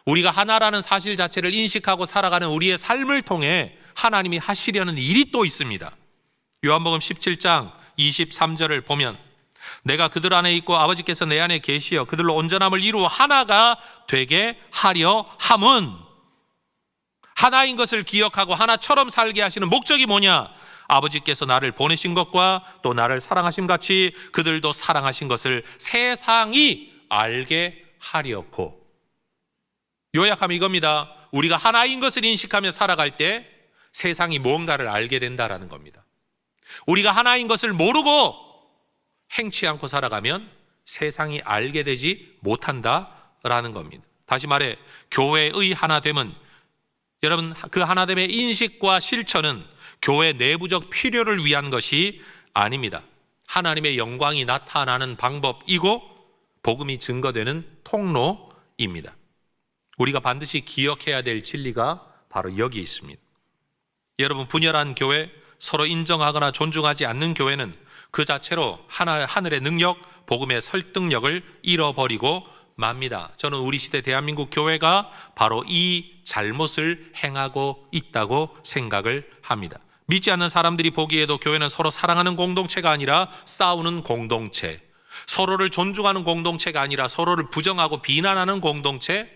우리가 하나라는 사실 자체를 인식하고 살아가는 우리의 삶을 통해 하나님이 하시려는 일이 또 있습니다. 요한복음 17장 23절을 보면 내가 그들 안에 있고 아버지께서 내 안에 계시어 그들로 온전함을 이루어 하나가 되게 하려 함은, 하나인 것을 기억하고 하나처럼 살게 하시는 목적이 뭐냐? 아버지께서 나를 보내신 것과 또 나를 사랑하신 같이 그들도 사랑하신 것을 세상이 알게 하려고. 요약하면 이겁니다. 우리가 하나인 것을 인식하며 살아갈 때 세상이 뭔가를 알게 된다라는 겁니다. 우리가 하나인 것을 모르고 행치 않고 살아가면 세상이 알게 되지 못한다라는 겁니다. 다시 말해, 교회의 하나됨은, 여러분, 그 하나됨의 인식과 실천은 교회 내부적 필요를 위한 것이 아닙니다. 하나님의 영광이 나타나는 방법이고 복음이 증거되는 통로입니다. 우리가 반드시 기억해야 될 진리가 바로 여기 있습니다. 여러분, 분열한 교회, 서로 인정하거나 존중하지 않는 교회는 그 자체로 하늘의 능력, 복음의 설득력을 잃어버리고 맙니다. 저는 우리 시대 대한민국 교회가 바로 이 잘못을 행하고 있다고 생각을 합니다. 믿지 않는 사람들이 보기에도 교회는 서로 사랑하는 공동체가 아니라 싸우는 공동체, 서로를 존중하는 공동체가 아니라 서로를 부정하고 비난하는 공동체,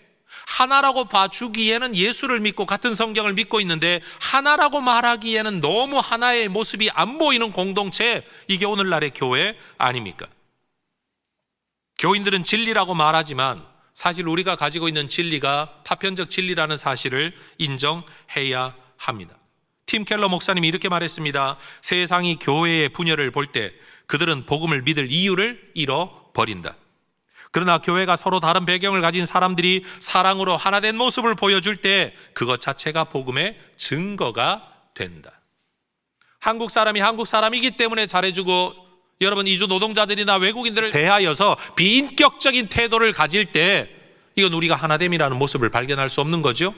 하나라고 봐주기에는 예수를 믿고 같은 성경을 믿고 있는데 하나라고 말하기에는 너무 하나의 모습이 안 보이는 공동체, 이게 오늘날의 교회 아닙니까? 교인들은 진리라고 말하지만 사실 우리가 가지고 있는 진리가 파편적 진리라는 사실을 인정해야 합니다. 팀 켈러 목사님이 이렇게 말했습니다. 세상이 교회의 분열을 볼 때 그들은 복음을 믿을 이유를 잃어버린다. 그러나 교회가 서로 다른 배경을 가진 사람들이 사랑으로 하나된 모습을 보여줄 때 그것 자체가 복음의 증거가 된다. 한국 사람이 한국 사람이기 때문에 잘해주고, 여러분, 이주 노동자들이나 외국인들을 대하여서 비인격적인 태도를 가질 때 이건 우리가 하나됨이라는 모습을 발견할 수 없는 거죠.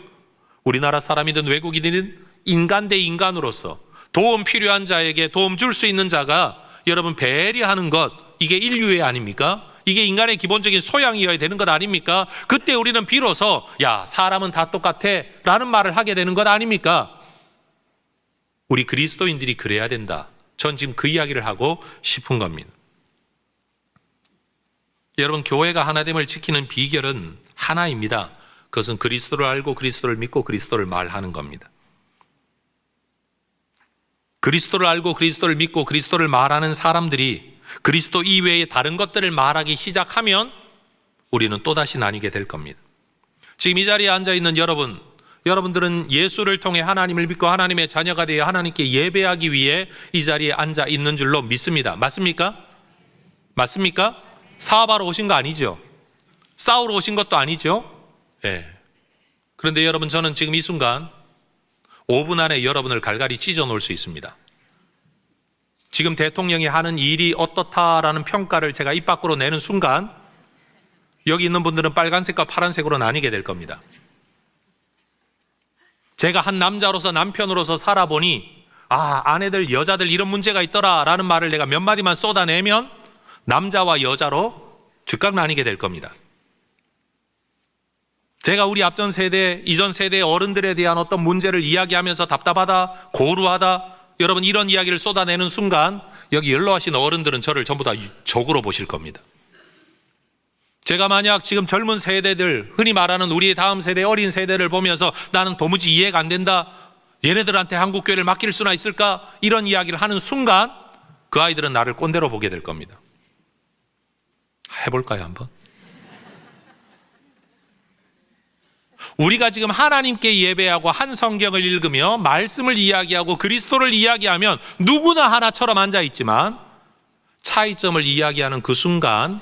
우리나라 사람이든 외국인이든 인간 대 인간으로서 도움 필요한 자에게 도움 줄 수 있는 자가 여러분 배려하는 것, 이게 인류애 아닙니까? 이게 인간의 기본적인 소양이어야 되는 것 아닙니까? 그때 우리는 비로소 야, 사람은 다 똑같아 라는 말을 하게 되는 것 아닙니까? 우리 그리스도인들이 그래야 된다. 전 지금 그 이야기를 하고 싶은 겁니다. 여러분, 교회가 하나됨을 지키는 비결은 하나입니다. 그것은 그리스도를 알고 그리스도를 믿고 그리스도를 말하는 겁니다. 그리스도를 알고 그리스도를 믿고 그리스도를 말하는 사람들이 그리스도 이외의 다른 것들을 말하기 시작하면 우리는 또다시 나뉘게 될 겁니다. 지금 이 자리에 앉아있는 여러분, 여러분들은 예수를 통해 하나님을 믿고 하나님의 자녀가 되어 하나님께 예배하기 위해 이 자리에 앉아 있는 줄로 믿습니다. 맞습니까? 맞습니까? 사업하러 오신 거 아니죠? 싸우러 오신 것도 아니죠? 예. 그런데 여러분, 저는 지금 이 순간 5분 안에 여러분을 갈갈이 찢어 놓을 수 있습니다. 지금 대통령이 하는 일이 어떻다라는 평가를 제가 입 밖으로 내는 순간 여기 있는 분들은 빨간색과 파란색으로 나뉘게 될 겁니다. 제가 한 남자로서, 남편으로서 살아보니 아내들, 여자들 이런 문제가 있더라라는 말을 내가 몇 마디만 쏟아내면 남자와 여자로 즉각 나뉘게 될 겁니다. 제가 우리 앞전 세대, 이전 세대의 어른들에 대한 어떤 문제를 이야기하면서 답답하다, 고루하다, 여러분 이런 이야기를 쏟아내는 순간 여기 연로하신 어른들은 저를 전부 다 적으로 보실 겁니다. 제가 만약 지금 젊은 세대들, 흔히 말하는 우리의 다음 세대, 어린 세대를 보면서 나는 도무지 이해가 안 된다, 얘네들한테 한국교회를 맡길 수나 있을까, 이런 이야기를 하는 순간 그 아이들은 나를 꼰대로 보게 될 겁니다. 해볼까요, 한번? 우리가 지금 하나님께 예배하고 한 성경을 읽으며 말씀을 이야기하고 그리스도를 이야기하면 누구나 하나처럼 앉아있지만 차이점을 이야기하는 그 순간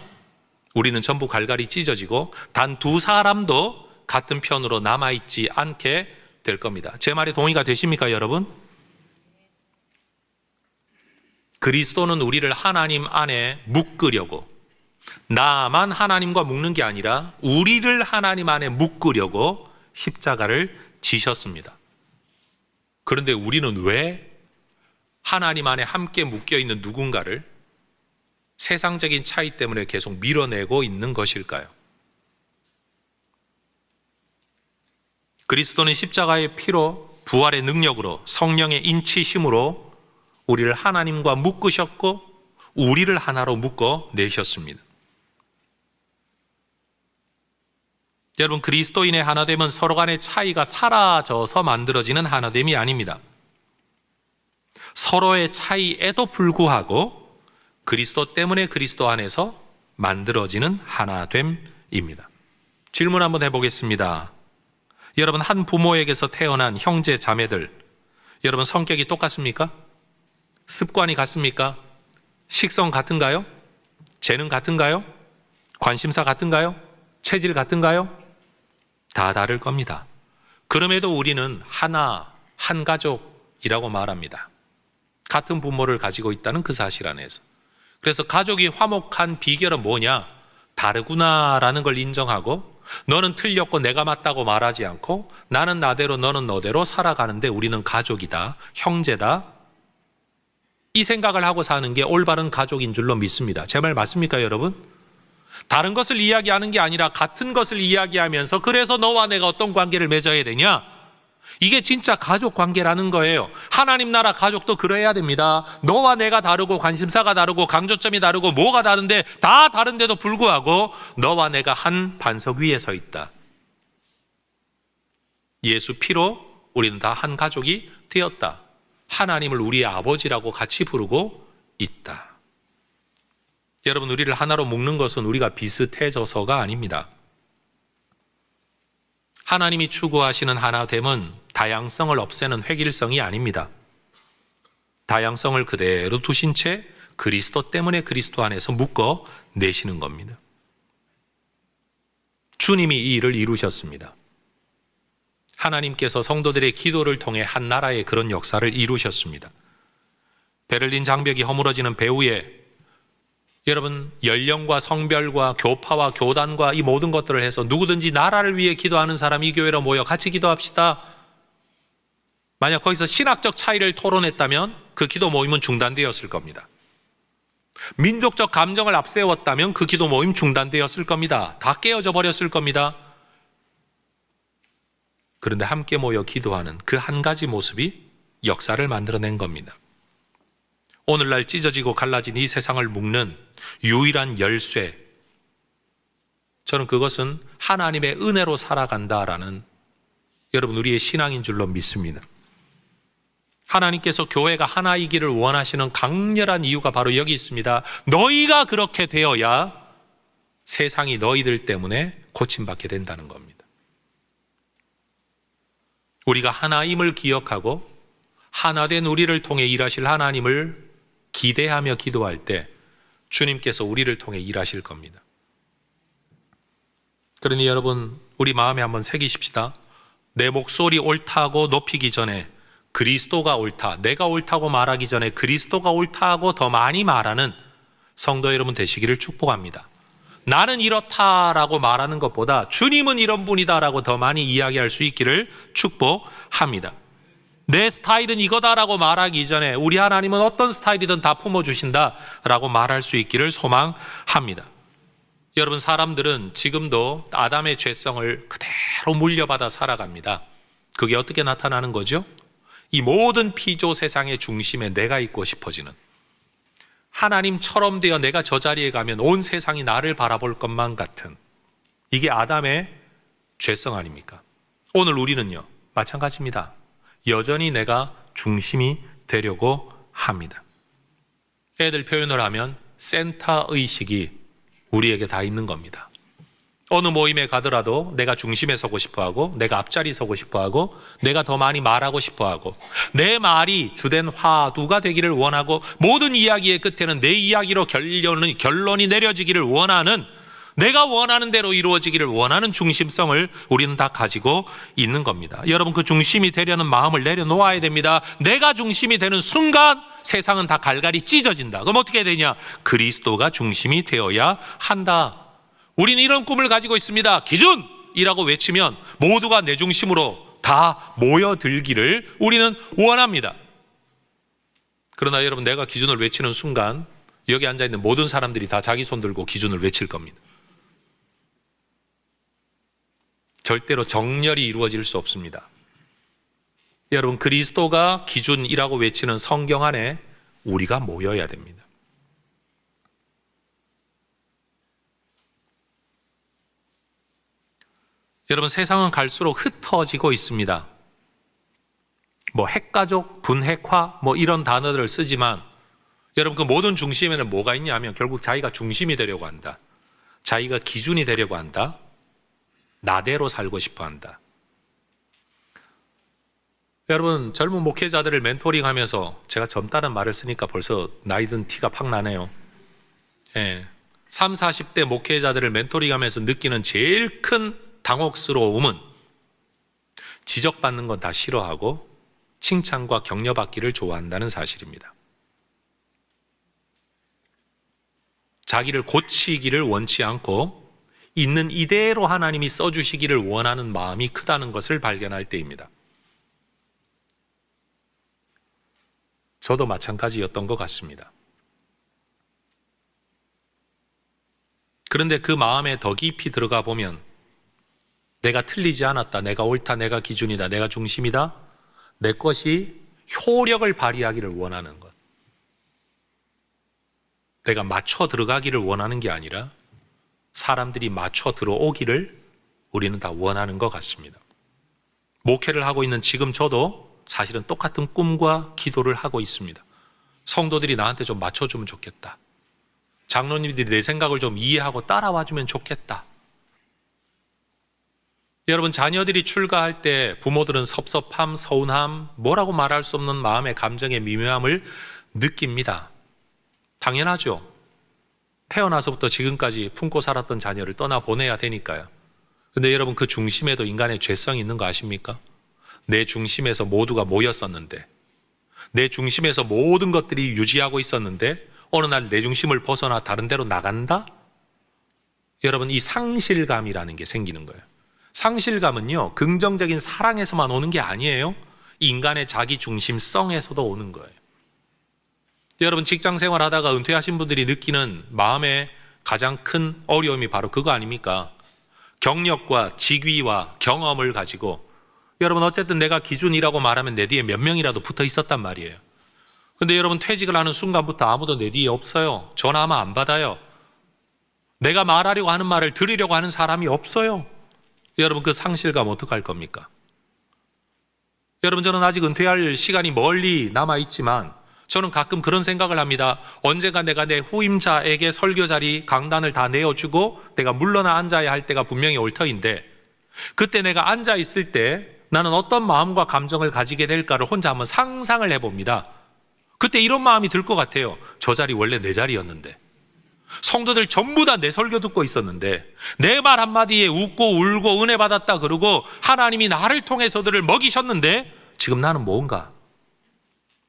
우리는 전부 갈갈이 찢어지고 단 두 사람도 같은 편으로 남아있지 않게 될 겁니다. 제 말에 동의가 되십니까, 여러분? 그리스도는 우리를 하나님 안에 묶으려고, 나만 하나님과 묶는 게 아니라 우리를 하나님 안에 묶으려고 십자가를 지셨습니다. 그런데 우리는 왜 하나님 안에 함께 묶여있는 누군가를 세상적인 차이 때문에 계속 밀어내고 있는 것일까요? 그리스도는 십자가의 피로, 부활의 능력으로, 성령의 인치심으로 우리를 하나님과 묶으셨고 우리를 하나로 묶어내셨습니다. 여러분, 그리스도인의 하나됨은 서로 간의 차이가 사라져서 만들어지는 하나됨이 아닙니다. 서로의 차이에도 불구하고 그리스도 때문에 그리스도 안에서 만들어지는 하나됨입니다. 질문 한번 해보겠습니다. 여러분, 한 부모에게서 태어난 형제 자매들, 여러분 성격이 똑같습니까? 습관이 같습니까? 식성 같은가요? 재능 같은가요? 관심사 같은가요? 체질 같은가요? 다 다를 겁니다. 그럼에도 우리는 하나, 한 가족이라고 말합니다. 같은 부모를 가지고 있다는 그 사실 안에서. 그래서 가족이 화목한 비결은 뭐냐? 다르구나라는 걸 인정하고 너는 틀렸고 내가 맞다고 말하지 않고 나는 나대로 너는 너대로 살아가는데 우리는 가족이다, 형제다, 이 생각을 하고 사는 게 올바른 가족인 줄로 믿습니다. 제 말 맞습니까, 여러분? 다른 것을 이야기하는 게 아니라 같은 것을 이야기하면서 그래서 너와 내가 어떤 관계를 맺어야 되냐? 이게 진짜 가족 관계라는 거예요. 하나님 나라 가족도 그래야 됩니다. 너와 내가 다르고 관심사가 다르고 강조점이 다르고 뭐가 다른데 다 다른데도 불구하고 너와 내가 한 반석 위에 서 있다. 예수 피로 우리는 다 한 가족이 되었다. 하나님을 우리의 아버지라고 같이 부르고 있다. 여러분, 우리를 하나로 묶는 것은 우리가 비슷해져서가 아닙니다. 하나님이 추구하시는 하나됨은 다양성을 없애는 획일성이 아닙니다. 다양성을 그대로 두신 채 그리스도 때문에 그리스도 안에서 묶어내시는 겁니다. 주님이 이 일을 이루셨습니다. 하나님께서 성도들의 기도를 통해 한 나라의 그런 역사를 이루셨습니다. 베를린 장벽이 허물어지는 배후에 여러분, 연령과 성별과 교파와 교단과 이 모든 것들을 해서 누구든지 나라를 위해 기도하는 사람이 이 교회로 모여 같이 기도합시다. 만약 거기서 신학적 차이를 토론했다면 그 기도 모임은 중단되었을 겁니다. 민족적 감정을 앞세웠다면 그 기도 모임 중단되었을 겁니다. 다 깨어져 버렸을 겁니다. 그런데 함께 모여 기도하는 그 한 가지 모습이 역사를 만들어낸 겁니다. 오늘날 찢어지고 갈라진 이 세상을 묶는 유일한 열쇠, 저는 그것은 하나님의 은혜로 살아간다라는 여러분 우리의 신앙인 줄로 믿습니다. 하나님께서 교회가 하나이기를 원하시는 강렬한 이유가 바로 여기 있습니다. 너희가 그렇게 되어야 세상이 너희들 때문에 고침받게 된다는 겁니다. 우리가 하나임을 기억하고 하나된 우리를 통해 일하실 하나님을 기대하며 기도할 때 주님께서 우리를 통해 일하실 겁니다. 그러니 여러분, 우리 마음에 한번 새기십시다. 내 목소리 옳다고 높이기 전에 그리스도가 옳다, 내가 옳다고 말하기 전에 그리스도가 옳다고 더 많이 말하는 성도 여러분 되시기를 축복합니다. 나는 이렇다라고 말하는 것보다 주님은 이런 분이다라고 더 많이 이야기할 수 있기를 축복합니다. 내 스타일은 이거다라고 말하기 전에 우리 하나님은 어떤 스타일이든 다 품어주신다라고 말할 수 있기를 소망합니다. 여러분, 사람들은 지금도 아담의 죄성을 그대로 물려받아 살아갑니다. 그게 어떻게 나타나는 거죠? 이 모든 피조 세상의 중심에 내가 있고 싶어지는, 하나님처럼 되어 내가 저 자리에 가면 온 세상이 나를 바라볼 것만 같은, 이게 아담의 죄성 아닙니까? 오늘 우리는요, 마찬가지입니다. 여전히 내가 중심이 되려고 합니다. 애들 표현을 하면 센터 의식이 우리에게 다 있는 겁니다. 어느 모임에 가더라도 내가 중심에 서고 싶어하고, 내가 앞자리 서고 싶어하고, 내가 더 많이 말하고 싶어하고, 내 말이 주된 화두가 되기를 원하고, 모든 이야기의 끝에는 내 이야기로 결론이 내려지기를 원하는, 내가 원하는 대로 이루어지기를 원하는 중심성을 우리는 다 가지고 있는 겁니다. 여러분, 그 중심이 되려는 마음을 내려놓아야 됩니다. 내가 중심이 되는 순간 세상은 다 갈갈이 찢어진다. 그럼 어떻게 되냐? 그리스도가 중심이 되어야 한다. 우리는 이런 꿈을 가지고 있습니다. 기준이라고 외치면 모두가 내 중심으로 다 모여들기를 우리는 원합니다. 그러나 여러분, 내가 기준을 외치는 순간 여기 앉아있는 모든 사람들이 다 자기 손 들고 기준을 외칠 겁니다. 절대로 정렬이 이루어질 수 없습니다. 여러분, 그리스도가 기준이라고 외치는 성경 안에 우리가 모여야 됩니다. 여러분, 세상은 갈수록 흩어지고 있습니다. 핵가족, 분핵화 이런 단어들을 쓰지만 여러분, 그 모든 중심에는 뭐가 있냐면 결국 자기가 중심이 되려고 한다. 자기가 기준이 되려고 한다. 나대로 살고 싶어 한다. 여러분, 젊은 목회자들을 멘토링하면서, 제가 젊다는 말을 쓰니까 벌써 나이 든 티가 팍 나네요. 30, 40대 목회자들을 멘토링하면서 느끼는 제일 큰 당혹스러움은 지적받는 건 다 싫어하고 칭찬과 격려받기를 좋아한다는 사실입니다. 자기를 고치기를 원치 않고 있는 이대로 하나님이 써주시기를 원하는 마음이 크다는 것을 발견할 때입니다. 저도 마찬가지였던 것 같습니다. 그런데 그 마음에 더 깊이 들어가 보면 내가 틀리지 않았다, 내가 옳다, 내가 기준이다, 내가 중심이다, 내 것이 효력을 발휘하기를 원하는 것, 내가 맞춰 들어가기를 원하는 게 아니라 사람들이 맞춰 들어오기를 우리는 다 원하는 것 같습니다. 목회를 하고 있는 지금 저도 사실은 똑같은 꿈과 기도를 하고 있습니다. 성도들이 나한테 좀 맞춰주면 좋겠다. 장로님들이 내 생각을 좀 이해하고 따라와주면 좋겠다. 여러분, 자녀들이 출가할 때 부모들은 섭섭함, 서운함, 뭐라고 말할 수 없는 마음의 감정의 미묘함을 느낍니다. 당연하죠. 태어나서부터 지금까지 품고 살았던 자녀를 떠나보내야 되니까요. 근데 여러분, 그 중심에도 인간의 죄성이 있는 거 아십니까? 내 중심에서 모두가 모였었는데, 내 중심에서 모든 것들이 유지하고 있었는데 어느 날 내 중심을 벗어나 다른 데로 나간다? 여러분, 이 상실감이라는 게 생기는 거예요. 상실감은요, 긍정적인 사랑에서만 오는 게 아니에요. 인간의 자기 중심성에서도 오는 거예요. 여러분, 직장 생활하다가 은퇴하신 분들이 느끼는 마음의 가장 큰 어려움이 바로 그거 아닙니까? 경력과 직위와 경험을 가지고, 여러분, 어쨌든 내가 기준이라고 말하면 내 뒤에 몇 명이라도 붙어 있었단 말이에요. 근데 여러분, 퇴직을 하는 순간부터 아무도 내 뒤에 없어요. 전화하면 안 받아요. 내가 말하려고 하는 말을 들으려고 하는 사람이 없어요. 여러분, 그 상실감 어떡할 겁니까? 여러분, 저는 아직 은퇴할 시간이 멀리 남아있지만 저는 가끔 그런 생각을 합니다. 언젠가 내가 내 후임자에게 설교 자리, 강단을 다 내어주고 내가 물러나 앉아야 할 때가 분명히 올 터인데, 그때 내가 앉아있을 때 나는 어떤 마음과 감정을 가지게 될까를 혼자 한번 상상을 해봅니다. 그때 이런 마음이 들 것 같아요. 저 자리 원래 내 자리였는데, 성도들 전부 다 내 설교 듣고 있었는데, 내 말 한마디에 웃고 울고 은혜 받았다 그러고 하나님이 나를 통해서들을 먹이셨는데 지금 나는 뭔가?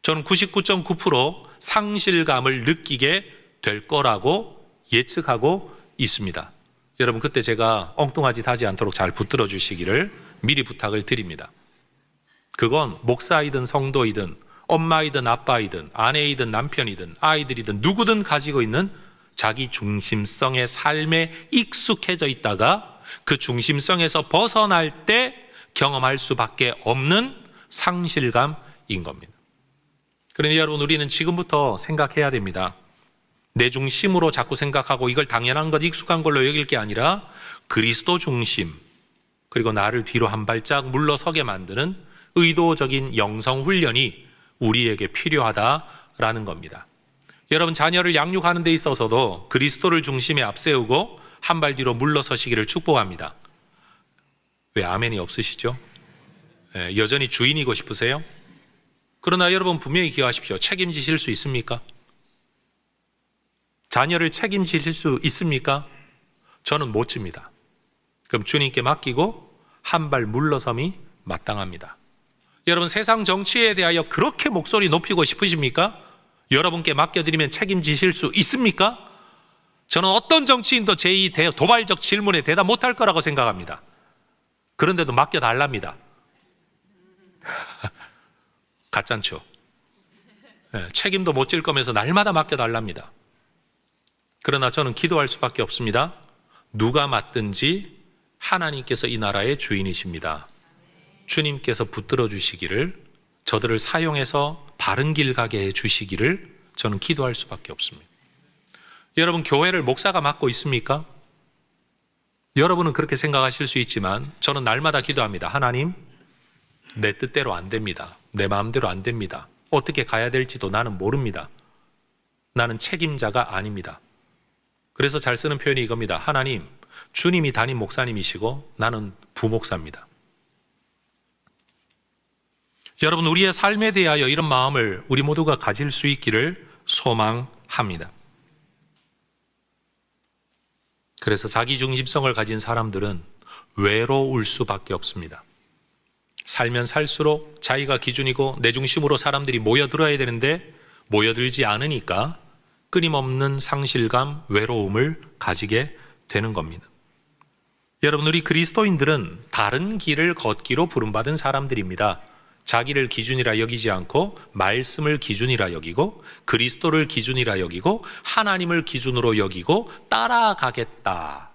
저는 99.9% 상실감을 느끼게 될 거라고 예측하고 있습니다. 여러분, 그때 제가 엉뚱한 짓 하지 않도록 잘 붙들어 주시기를 미리 부탁을 드립니다. 그건 목사이든 성도이든 엄마이든 아빠이든 아내이든 남편이든 아이들이든 누구든 가지고 있는 자기 중심성의 삶에 익숙해져 있다가 그 중심성에서 벗어날 때 경험할 수밖에 없는 상실감인 겁니다. 그러니 여러분, 우리는 지금부터 생각해야 됩니다. 내 중심으로 자꾸 생각하고 이걸 당연한 것, 익숙한 걸로 여길 게 아니라 그리스도 중심, 그리고 나를 뒤로 한 발짝 물러서게 만드는 의도적인 영성 훈련이 우리에게 필요하다라는 겁니다. 여러분, 자녀를 양육하는 데 있어서도 그리스도를 중심에 앞세우고 한 발 뒤로 물러서시기를 축복합니다. 왜 아멘이 없으시죠? 여전히 주인이고 싶으세요? 그러나 여러분, 분명히 기억하십시오. 책임지실 수 있습니까? 자녀를 책임지실 수 있습니까? 저는 못 집니다. 그럼 주님께 맡기고 한 발 물러섬이 마땅합니다. 여러분, 세상 정치에 대하여 그렇게 목소리 높이고 싶으십니까? 여러분께 맡겨드리면 책임지실 수 있습니까? 저는 어떤 정치인도 제 이 도발적 질문에 대답 못할 거라고 생각합니다. 그런데도 맡겨달랍니다. 가짠죠. 책임도 못 질 거면서 날마다 맡겨달랍니다. 그러나 저는 기도할 수밖에 없습니다. 누가 맡든지 하나님께서 이 나라의 주인이십니다. 주님께서 붙들어 주시기를, 저들을 사용해서 바른 길 가게 해 주시기를 저는 기도할 수밖에 없습니다. 여러분, 교회를 목사가 맡고 있습니까? 여러분은 그렇게 생각하실 수 있지만 저는 날마다 기도합니다. 하나님, 내 뜻대로 안 됩니다. 내 마음대로 안 됩니다. 어떻게 가야 될지도 나는 모릅니다. 나는 책임자가 아닙니다. 그래서 잘 쓰는 표현이 이겁니다. 하나님, 주님이 담임 목사님이시고 나는 부목사입니다. 여러분, 우리의 삶에 대하여 이런 마음을 우리 모두가 가질 수 있기를 소망합니다. 그래서 자기중심성을 가진 사람들은 외로울 수밖에 없습니다. 살면 살수록 자기가 기준이고 내 중심으로 사람들이 모여들어야 되는데 모여들지 않으니까 끊임없는 상실감, 외로움을 가지게 되는 겁니다. 여러분, 우리 그리스도인들은 다른 길을 걷기로 부름받은 사람들입니다. 자기를 기준이라 여기지 않고 말씀을 기준이라 여기고 그리스도를 기준이라 여기고 하나님을 기준으로 여기고 따라가겠다라고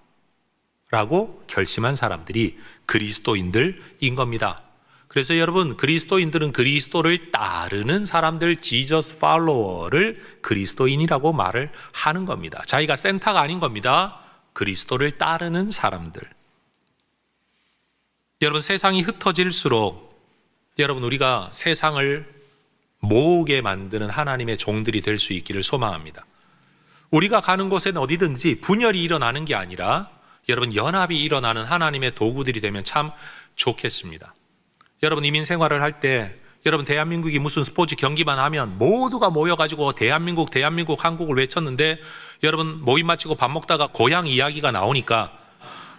결심한 사람들이 그리스도인들인 겁니다. 그래서 여러분, 그리스도인들은 그리스도를 따르는 사람들, Jesus follower를 그리스도인이라고 말을 하는 겁니다. 자기가 센터가 아닌 겁니다. 그리스도를 따르는 사람들. 여러분, 세상이 흩어질수록 여러분, 우리가 세상을 모으게 만드는 하나님의 종들이 될 수 있기를 소망합니다. 우리가 가는 곳에는 어디든지 분열이 일어나는 게 아니라 여러분, 연합이 일어나는 하나님의 도구들이 되면 참 좋겠습니다. 여러분, 이민 생활을 할 때 여러분, 대한민국이 무슨 스포츠 경기만 하면 모두가 모여가지고 대한민국 한국을 외쳤는데 여러분, 모임 마치고 밥 먹다가 고향 이야기가 나오니까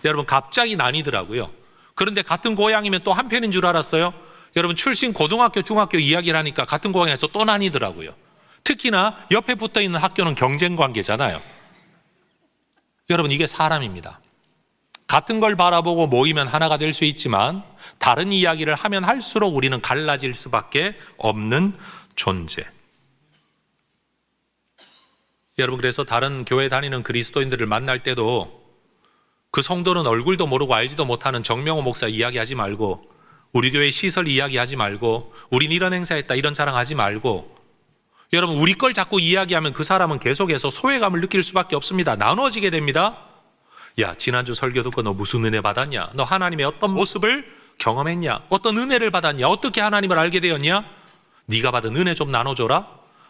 여러분, 갑자기 나뉘더라고요. 그런데 같은 고향이면 또 한편인 줄 알았어요. 여러분, 출신 고등학교, 중학교 이야기를 하니까 같은 고향에서 또 나뉘더라고요. 특히나 옆에 붙어 있는 학교는 경쟁 관계잖아요. 여러분, 이게 사람입니다. 같은 걸 바라보고 모이면 하나가 될 수 있지만 다른 이야기를 하면 할수록 우리는 갈라질 수밖에 없는 존재. 여러분, 그래서 다른 교회 다니는 그리스도인들을 만날 때도 그 성도는 얼굴도 모르고 알지도 못하는 정명호 목사 이야기하지 말고, 우리 교회 시설 이야기하지 말고, 우린 이런 행사했다 이런 자랑하지 말고, 여러분, 우리 걸 자꾸 이야기하면 그 사람은 계속해서 소외감을 느낄 수밖에 없습니다. 나눠지게 됩니다. 야, 지난주 설교 듣고 너 무슨 은혜 받았냐? 너 하나님의 어떤 모습을 경험했냐? 어떤 은혜를 받았냐? 어떻게 하나님을 알게 되었냐? 네가 받은 은혜 좀 나눠줘라.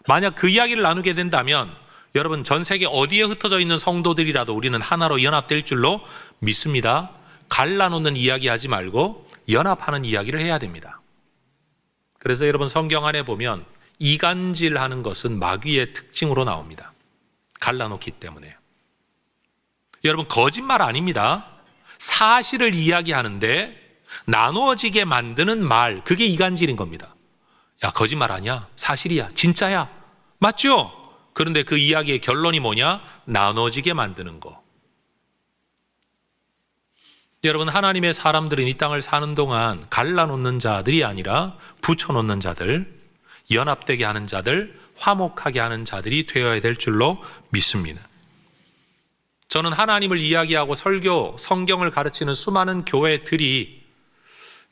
만약 그 이야기를 나누게 된다면 여러분, 전 세계 어디에 흩어져 있는 성도들이라도 우리는 하나로 연합될 줄로 믿습니다. 갈라놓는 이야기 하지 말고 연합하는 이야기를 해야 됩니다. 그래서 여러분 성경 안에 보면 이간질하는 것은 마귀의 특징으로 나옵니다. 갈라놓기 때문에. 여러분 거짓말 아닙니다. 사실을 이야기하는데 나누어지게 만드는 말, 그게 이간질인 겁니다. 야, 거짓말 아니야? 사실이야? 진짜야? 맞죠? 그런데 그 이야기의 결론이 뭐냐? 나눠지게 만드는 거. 여러분, 하나님의 사람들은 이 땅을 사는 동안 갈라놓는 자들이 아니라 붙여놓는 자들, 연합되게 하는 자들, 화목하게 하는 자들이 되어야 될 줄로 믿습니다. 저는 하나님을 이야기하고 설교, 성경을 가르치는 수많은 교회들이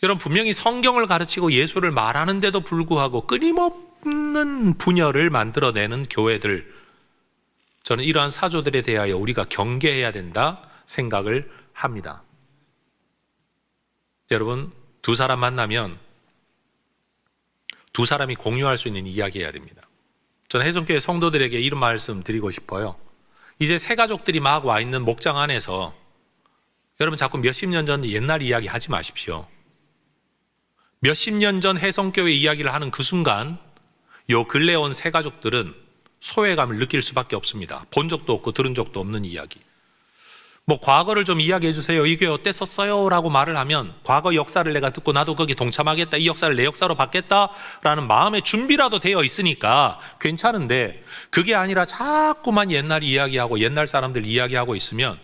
여러분 분명히 성경을 가르치고 예수를 말하는데도 불구하고 끊임없는 분열을 만들어내는 교회들, 저는 이러한 사조들에 대하여 우리가 경계해야 된다 생각을 합니다. 여러분, 두 사람 만나면 두 사람이 공유할 수 있는 이야기해야 됩니다. 저는 해성교회 성도들에게 이런 말씀 드리고 싶어요. 이제 새 가족들이 막 와 있는 목장 안에서 여러분 자꾸 몇십 년 전 옛날 이야기 하지 마십시오. 몇십 년 전 해성교회 이야기를 하는 그 순간 요 근래 온 새 가족들은 소외감을 느낄 수밖에 없습니다. 본 적도 없고 들은 적도 없는 이야기. 뭐 과거를 좀 이야기해 주세요. 이게 어땠었어요? 라고 말을 하면 과거 역사를 내가 듣고 나도 거기 동참하겠다. 이 역사를 내 역사로 받겠다라는 마음의 준비라도 되어 있으니까 괜찮은데, 그게 아니라 자꾸만 옛날 이야기하고 옛날 사람들 이야기하고 있으면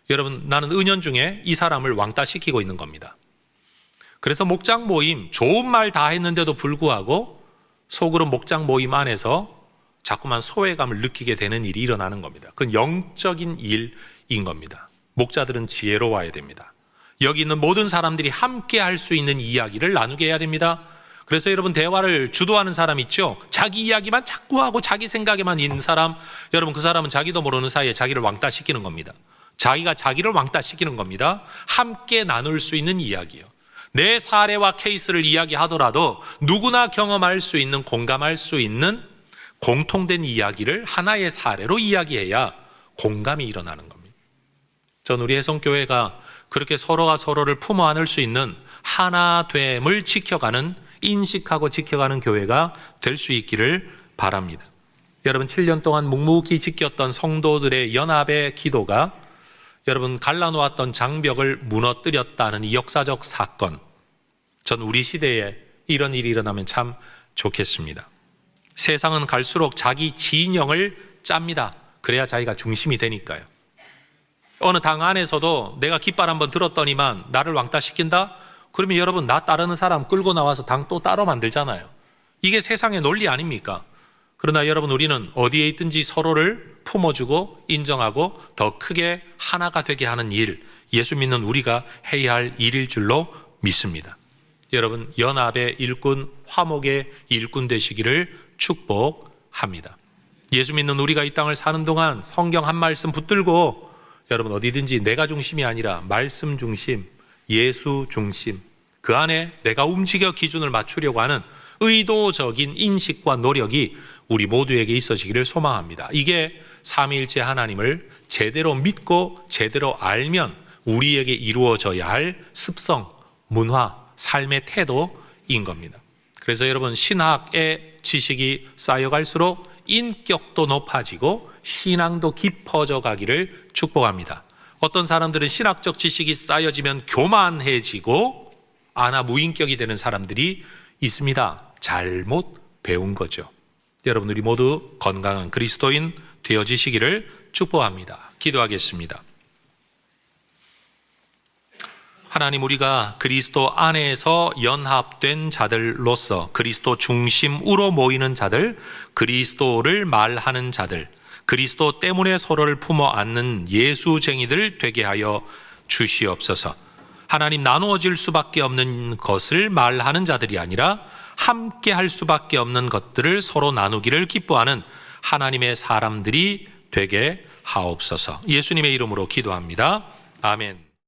여러분, 나는 은연중에 이 사람을 왕따시키고 있는 겁니다. 그래서 목장 모임, 좋은 말 다 했는데도 불구하고 속으로 목장 모임 안에서 자꾸만 소외감을 느끼게 되는 일이 일어나는 겁니다. 그건 영적인 일인 겁니다. 목자들은 지혜로워야 됩니다. 여기 있는 모든 사람들이 함께 할 수 있는 이야기를 나누게 해야 됩니다. 그래서 여러분, 대화를 주도하는 사람 있죠? 자기 이야기만 자꾸 하고 자기 생각에만 있는 사람, 여러분 그 사람은 자기도 모르는 사이에 자기를 왕따시키는 겁니다. 자기가 자기를 왕따시키는 겁니다. 함께 나눌 수 있는 이야기요. 내 사례와 케이스를 이야기하더라도 누구나 경험할 수 있는, 공감할 수 있는 공통된 이야기를 하나의 사례로 이야기해야 공감이 일어나는 겁니다. 전 우리 해성교회가 그렇게 서로가 서로를 품어 안을 수 있는 하나됨을 지켜가는, 인식하고 지켜가는 교회가 될 수 있기를 바랍니다. 여러분, 7년 동안 묵묵히 지켰던 성도들의 연합의 기도가 여러분 갈라놓았던 장벽을 무너뜨렸다는 이 역사적 사건, 전 우리 시대에 이런 일이 일어나면 참 좋겠습니다. 세상은 갈수록 자기 진영을 짭니다. 그래야 자기가 중심이 되니까요. 어느 당 안에서도 내가 깃발 한번 들었더니만 나를 왕따시킨다? 그러면 여러분, 나 따르는 사람 끌고 나와서 당 또 따로 만들잖아요. 이게 세상의 논리 아닙니까? 그러나 여러분, 우리는 어디에 있든지 서로를 품어주고 인정하고 더 크게 하나가 되게 하는 일, 예수 믿는 우리가 해야 할 일일 줄로 믿습니다. 여러분, 연합의 일꾼, 화목의 일꾼 되시기를 축복합니다. 예수 믿는 우리가 이 땅을 사는 동안 성경 한 말씀 붙들고 여러분, 어디든지 내가 중심이 아니라 말씀 중심, 예수 중심, 그 안에 내가 움직여 기준을 맞추려고 하는 의도적인 인식과 노력이 우리 모두에게 있어지기를 소망합니다. 이게 삼위일체 하나님을 제대로 믿고 제대로 알면 우리에게 이루어져야 할 습성, 문화, 삶의 태도인 겁니다. 그래서 여러분, 신학의 지식이 쌓여갈수록 인격도 높아지고 신앙도 깊어져 가기를 축복합니다. 어떤 사람들은 신학적 지식이 쌓여지면 교만해지고 아나무인격이 되는 사람들이 있습니다. 잘못 배운 거죠. 여러분, 우리 모두 건강한 그리스도인 되어지시기를 축복합니다. 기도하겠습니다. 하나님, 우리가 그리스도 안에서 연합된 자들로서 그리스도 중심으로 모이는 자들, 그리스도를 말하는 자들, 그리스도 때문에 서로를 품어 안는 예수쟁이들 되게 하여 주시옵소서. 하나님, 나누어질 수밖에 없는 것을 말하는 자들이 아니라 함께 할 수밖에 없는 것들을 서로 나누기를 기뻐하는 하나님의 사람들이 되게 하옵소서. 예수님의 이름으로 기도합니다. 아멘.